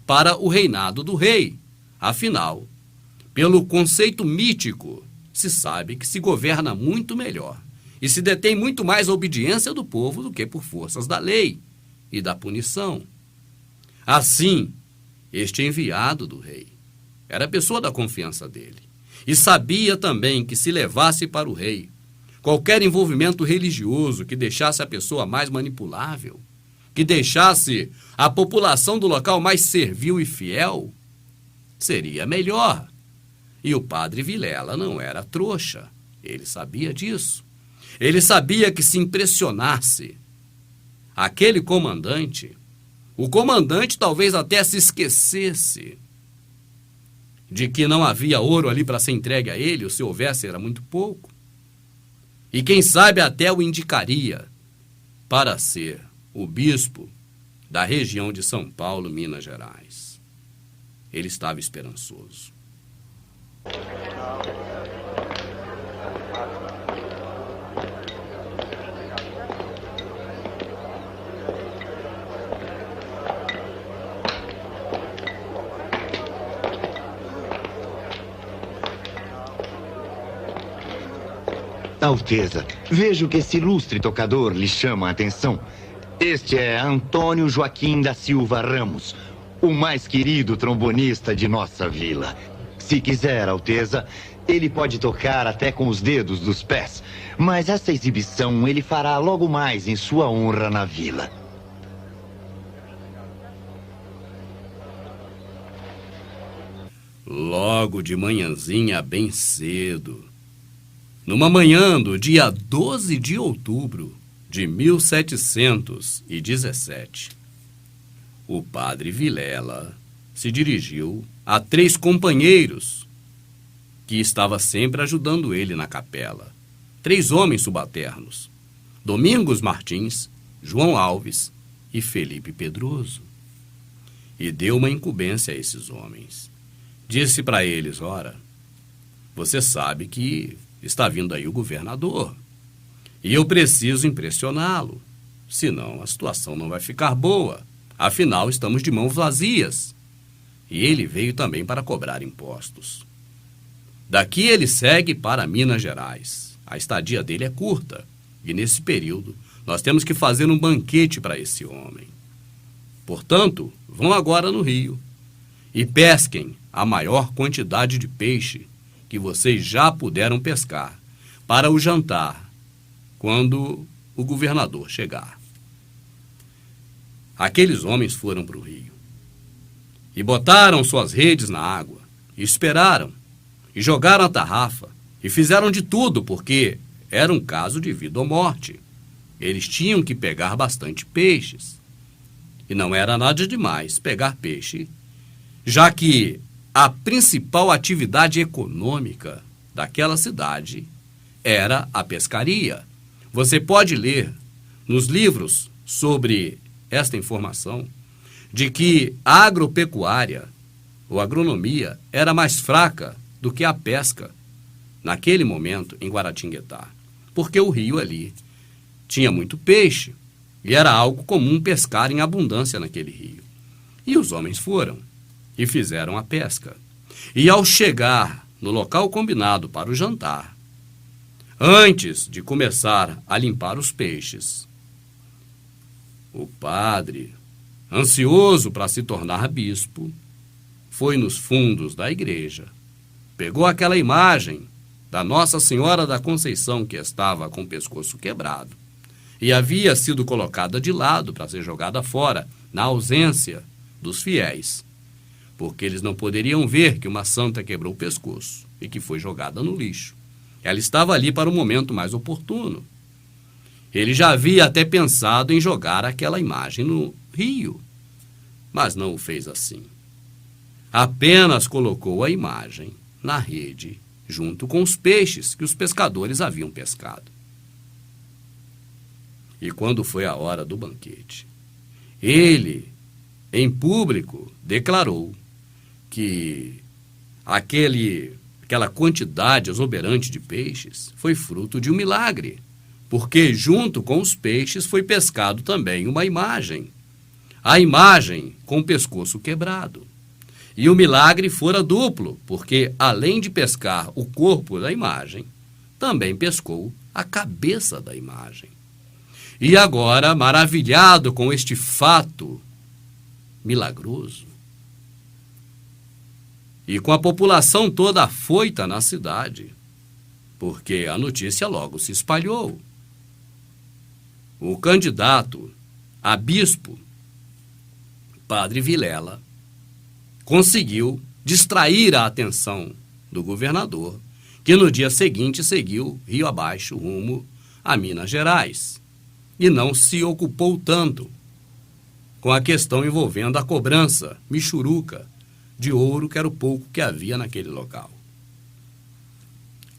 para o reinado do rei. Afinal, pelo conceito mítico, se sabe que se governa muito melhor e se detém muito mais a obediência do povo do que por forças da lei e da punição. Assim, este enviado do rei era pessoa da confiança dele e sabia também que se levasse para o rei qualquer envolvimento religioso que deixasse a pessoa mais manipulável, que deixasse a população do local mais servil e fiel, seria melhor. E o padre Vilela não era trouxa, ele sabia disso. Ele sabia que se impressionasse aquele comandante, o comandante talvez até se esquecesse de que não havia ouro ali para ser entregue a ele, ou se houvesse era muito pouco. E quem sabe até o indicaria para ser o bispo da região de São Paulo, Minas Gerais. Ele estava esperançoso. Alteza, vejo que esse ilustre tocador lhe chama a atenção. Este é Antônio Joaquim da Silva Ramos, o mais querido trombonista de nossa vila. Se quiser, Alteza, ele pode tocar até com os dedos dos pés, mas essa exibição ele fará logo mais em sua honra na vila. Logo de manhãzinha, bem cedo, numa manhã do dia 12 de outubro de 1717, o padre Vilela se dirigiu a 3 companheiros que estava sempre ajudando ele na capela. 3 homens subalternos: Domingos Martins, João Alves e Felipe Pedroso. E deu uma incumbência a esses homens. Disse para eles: ora, você sabe que está vindo aí o governador e eu preciso impressioná-lo, senão a situação não vai ficar boa. Afinal, estamos de mãos vazias. E ele veio também para cobrar impostos. Daqui ele segue para Minas Gerais. A estadia dele é curta e nesse período nós temos que fazer um banquete para esse homem. Portanto, vão agora no rio e pesquem a maior quantidade de peixe que vocês já puderam pescar para o jantar quando o governador chegar. Aqueles homens foram para o rio e botaram suas redes na água e esperaram e jogaram a tarrafa e fizeram de tudo porque era um caso de vida ou morte. Eles tinham que pegar bastante peixes e não era nada demais pegar peixe, já que a principal atividade econômica daquela cidade era a pescaria. Você pode ler nos livros sobre esta informação de que a agropecuária ou agronomia era mais fraca do que a pesca naquele momento em Guaratinguetá, porque o rio ali tinha muito peixe e era algo comum pescar em abundância naquele rio. E os homens foram e fizeram a pesca. E ao chegar no local combinado para o jantar, antes de começar a limpar os peixes, o padre, ansioso para se tornar bispo, foi nos fundos da igreja, pegou aquela imagem da Nossa Senhora da Conceição que estava com o pescoço quebrado e havia sido colocada de lado para ser jogada fora na ausência dos fiéis, porque eles não poderiam ver que uma santa quebrou o pescoço e que foi jogada no lixo. Ela estava ali para o momento mais oportuno. Ele já havia até pensado em jogar aquela imagem no rio, mas não o fez assim. Apenas colocou a imagem na rede, junto com os peixes que os pescadores haviam pescado. E quando foi a hora do banquete, ele, em público, declarou que aquela quantidade exuberante de peixes foi fruto de um milagre, porque junto com os peixes foi pescado também uma imagem, a imagem com o pescoço quebrado. E o milagre fora duplo, porque além de pescar o corpo da imagem, também pescou a cabeça da imagem. E agora, maravilhado com este fato milagroso, e com a população toda afoita na cidade, porque a notícia logo se espalhou, o candidato a bispo, padre Vilela, conseguiu distrair a atenção do governador, que no dia seguinte seguiu rio abaixo rumo a Minas Gerais, e não se ocupou tanto com a questão envolvendo a cobrança michuruca de ouro, que era o pouco que havia naquele local.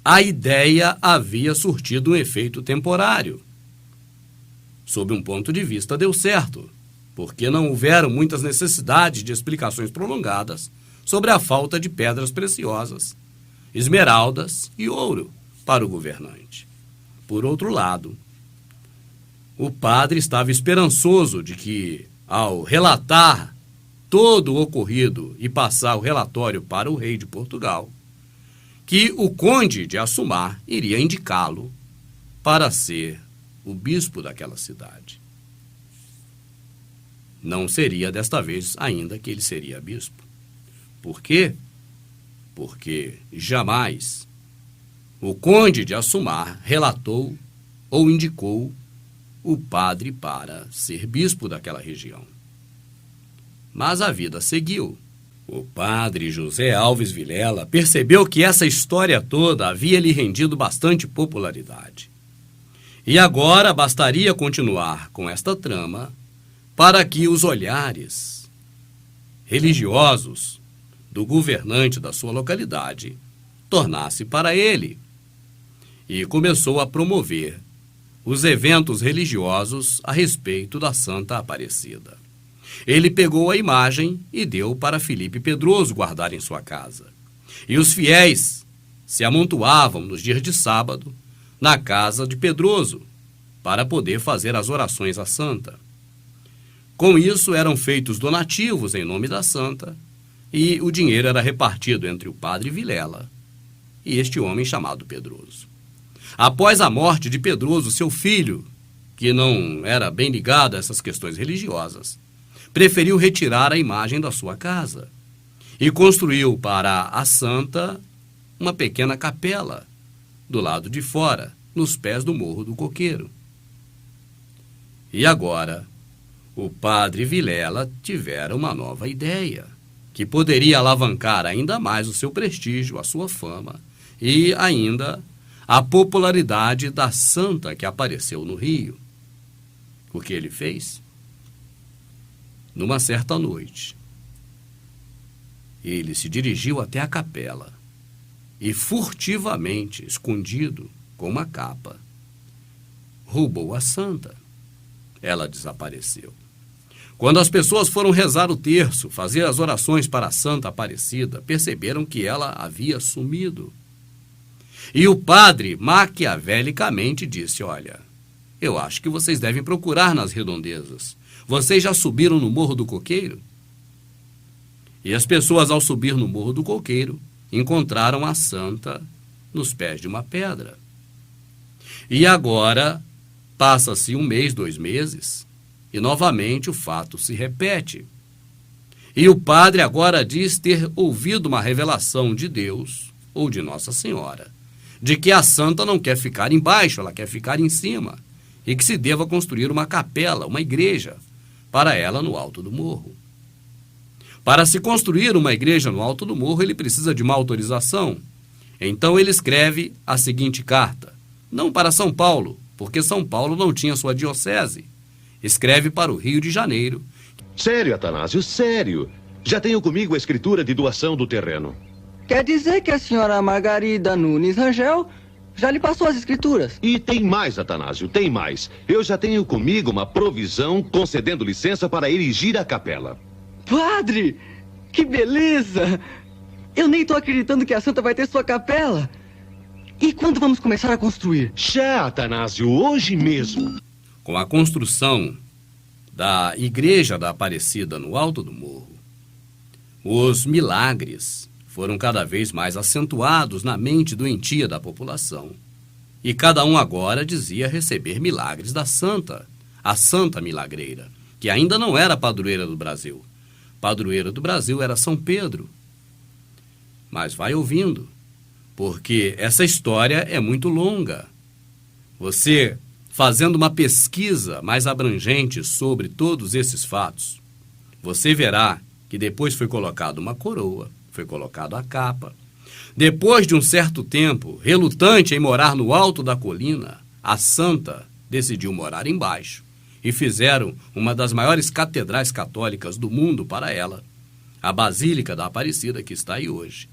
A ideia havia surtido um efeito temporário. Sob um ponto de vista, deu certo, porque não houveram muitas necessidades de explicações prolongadas sobre a falta de pedras preciosas, esmeraldas e ouro para o governante. Por outro lado, o padre estava esperançoso de que, ao relatar todo o ocorrido e passar o relatório para o rei de Portugal, que o conde de Assumar iria indicá-lo para ser o bispo daquela cidade. Não seria desta vez ainda que ele seria bispo. Por quê? Porque jamais o conde de Assumar relatou ou indicou o padre para ser bispo daquela região. Mas a vida seguiu. O padre José Alves Vilela percebeu que essa história toda havia lhe rendido bastante popularidade. E agora bastaria continuar com esta trama para que os olhares religiosos do governante da sua localidade tornasse para ele. E começou a promover os eventos religiosos a respeito da Santa Aparecida. Ele pegou a imagem e deu para Felipe Pedroso guardar em sua casa. E os fiéis se amontoavam nos dias de sábado na casa de Pedroso para poder fazer as orações à Santa. Com isso eram feitos donativos em nome da Santa e o dinheiro era repartido entre o padre Vilela e este homem chamado Pedroso. Após a morte de Pedroso, seu filho, que não era bem ligado a essas questões religiosas, preferiu retirar a imagem da sua casa e construiu para a Santa uma pequena capela do lado de fora, nos pés do Morro do Coqueiro. E agora, o padre Vilela tivera uma nova ideia, que poderia alavancar ainda mais o seu prestígio, a sua fama e ainda a popularidade da santa que apareceu no Rio. O que ele fez? Numa certa noite, ele se dirigiu até a capela e furtivamente, escondido com uma capa, roubou a santa. Ela desapareceu. Quando as pessoas foram rezar o terço, fazer as orações para a Santa Aparecida, perceberam que ela havia sumido. E o padre maquiavelicamente disse: olha, eu acho que vocês devem procurar nas redondezas. Vocês já subiram no Morro do Coqueiro? E as pessoas, ao subir no Morro do Coqueiro, encontraram a santa nos pés de uma pedra. E agora passa-se 1 mês, 2 meses, e novamente o fato se repete. E o padre agora diz ter ouvido uma revelação de Deus, ou de Nossa Senhora, de que a santa não quer ficar embaixo, ela quer ficar em cima, e que se deva construir uma capela, uma igreja, para ela no alto do morro. Para se construir uma igreja no alto do morro, ele precisa de uma autorização. Então ele escreve a seguinte carta, não para São Paulo, porque São Paulo não tinha sua diocese. Escreve para o Rio de Janeiro. Sério, Atanásio, sério. Já tenho comigo a escritura de doação do terreno. Quer dizer que a senhora Margarida Nunes Rangel já lhe passou as escrituras? E tem mais, Atanásio, tem mais. Eu já tenho comigo uma provisão concedendo licença para erigir a capela. Padre, que beleza! Eu nem estou acreditando que a santa vai ter sua capela. E quando vamos começar a construir? Já, Atanásio, hoje mesmo. Com a construção da Igreja da Aparecida no alto do morro, os milagres foram cada vez mais acentuados na mente doentia da população. E cada um agora dizia receber milagres da santa, a Santa Milagreira, que ainda não era padroeira do Brasil. Padroeira do Brasil era São Pedro. Mas vai ouvindo, porque essa história é muito longa. Você, fazendo uma pesquisa mais abrangente sobre todos esses fatos, você verá que depois foi colocada uma coroa, foi colocado a capa. Depois de um certo tempo, relutante em morar no alto da colina, a santa decidiu morar embaixo e fizeram uma das maiores catedrais católicas do mundo para ela, a Basílica da Aparecida, que está aí hoje.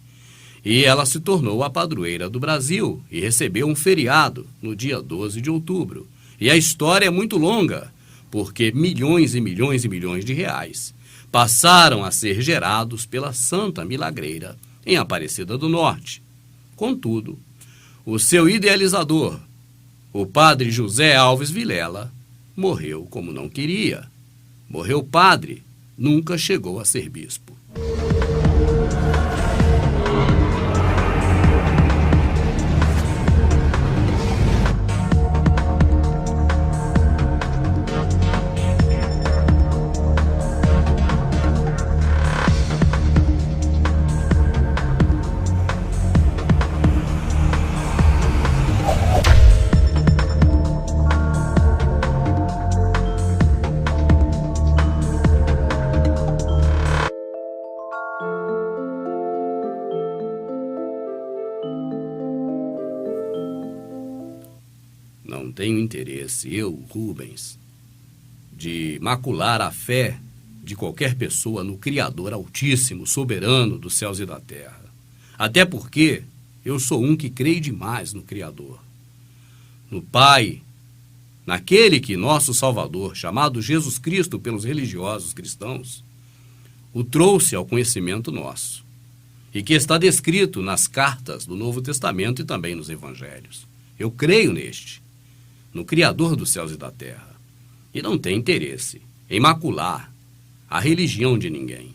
E ela se tornou a padroeira do Brasil e recebeu um feriado no dia 12 de outubro. E a história é muito longa, porque milhões e milhões e milhões de reais passaram a ser gerados pela Santa Milagreira em Aparecida do Norte. Contudo, o seu idealizador, o padre José Alves Vilela, morreu como não queria. Morreu padre, nunca chegou a ser bispo. interesse, eu, Rubens, de macular a fé de qualquer pessoa no Criador Altíssimo, soberano dos céus e da terra. Até porque eu sou um que creio demais no Criador, no Pai, naquele que nosso Salvador, chamado Jesus Cristo pelos religiosos cristãos, o trouxe ao conhecimento nosso, e que está descrito nas cartas do Novo Testamento e também nos Evangelhos. Eu creio neste, no Criador dos céus e da terra, e não tenho interesse em macular a religião de ninguém.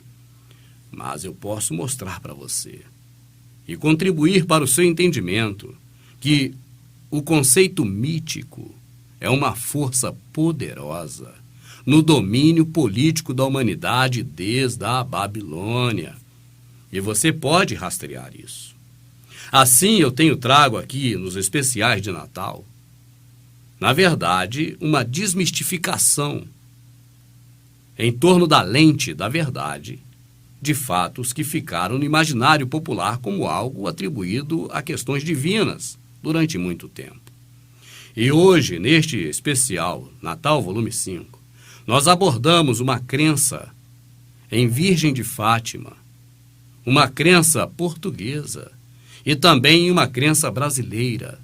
Mas eu posso mostrar para você e contribuir para o seu entendimento que o conceito mítico é uma força poderosa no domínio político da humanidade desde a Babilônia. E você pode rastrear isso. Assim, eu tenho trago aqui, nos especiais de Natal, na verdade, uma desmistificação em torno da lente da verdade de fatos que ficaram no imaginário popular como algo atribuído a questões divinas durante muito tempo. E hoje, neste especial Natal Volume 5, nós abordamos uma crença em Virgem de Fátima, uma crença portuguesa e também uma crença brasileira,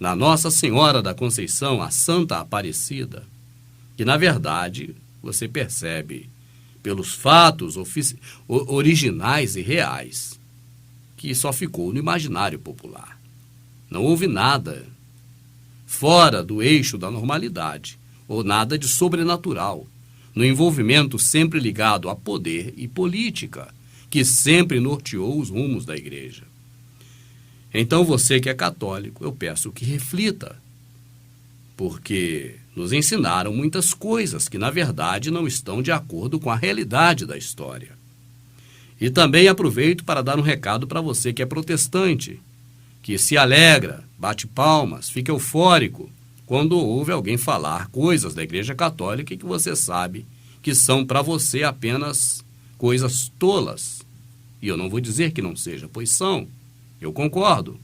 na Nossa Senhora da Conceição, a Santa Aparecida, que na verdade você percebe pelos fatos originais e reais que só ficou no imaginário popular. Não houve nada fora do eixo da normalidade ou nada de sobrenatural no envolvimento sempre ligado a poder e política, que sempre norteou os rumos da igreja. Então você que é católico, eu peço que reflita, porque nos ensinaram muitas coisas que na verdade não estão de acordo com a realidade da história. E também aproveito para dar um recado para você que é protestante, que se alegra, bate palmas, fica eufórico quando ouve alguém falar coisas da Igreja Católica e que você sabe que são para você apenas coisas tolas. E eu não vou dizer que não seja, pois são. Eu concordo.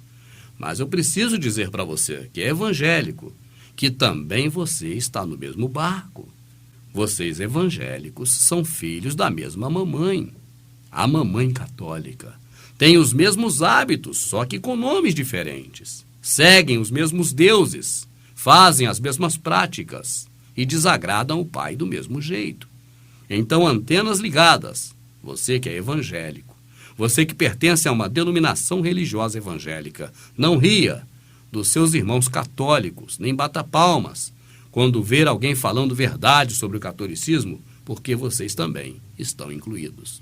Mas eu preciso dizer para você que é evangélico, que também você está no mesmo barco. Vocês evangélicos são filhos da mesma mamãe, a mamãe católica. Têm os mesmos hábitos, só que com nomes diferentes. Seguem os mesmos deuses, fazem as mesmas práticas e desagradam o pai do mesmo jeito. Então, antenas ligadas, você que é evangélico, você que pertence a uma denominação religiosa evangélica, não ria dos seus irmãos católicos, nem bata palmas quando ver alguém falando verdade sobre o catolicismo, porque vocês também estão incluídos.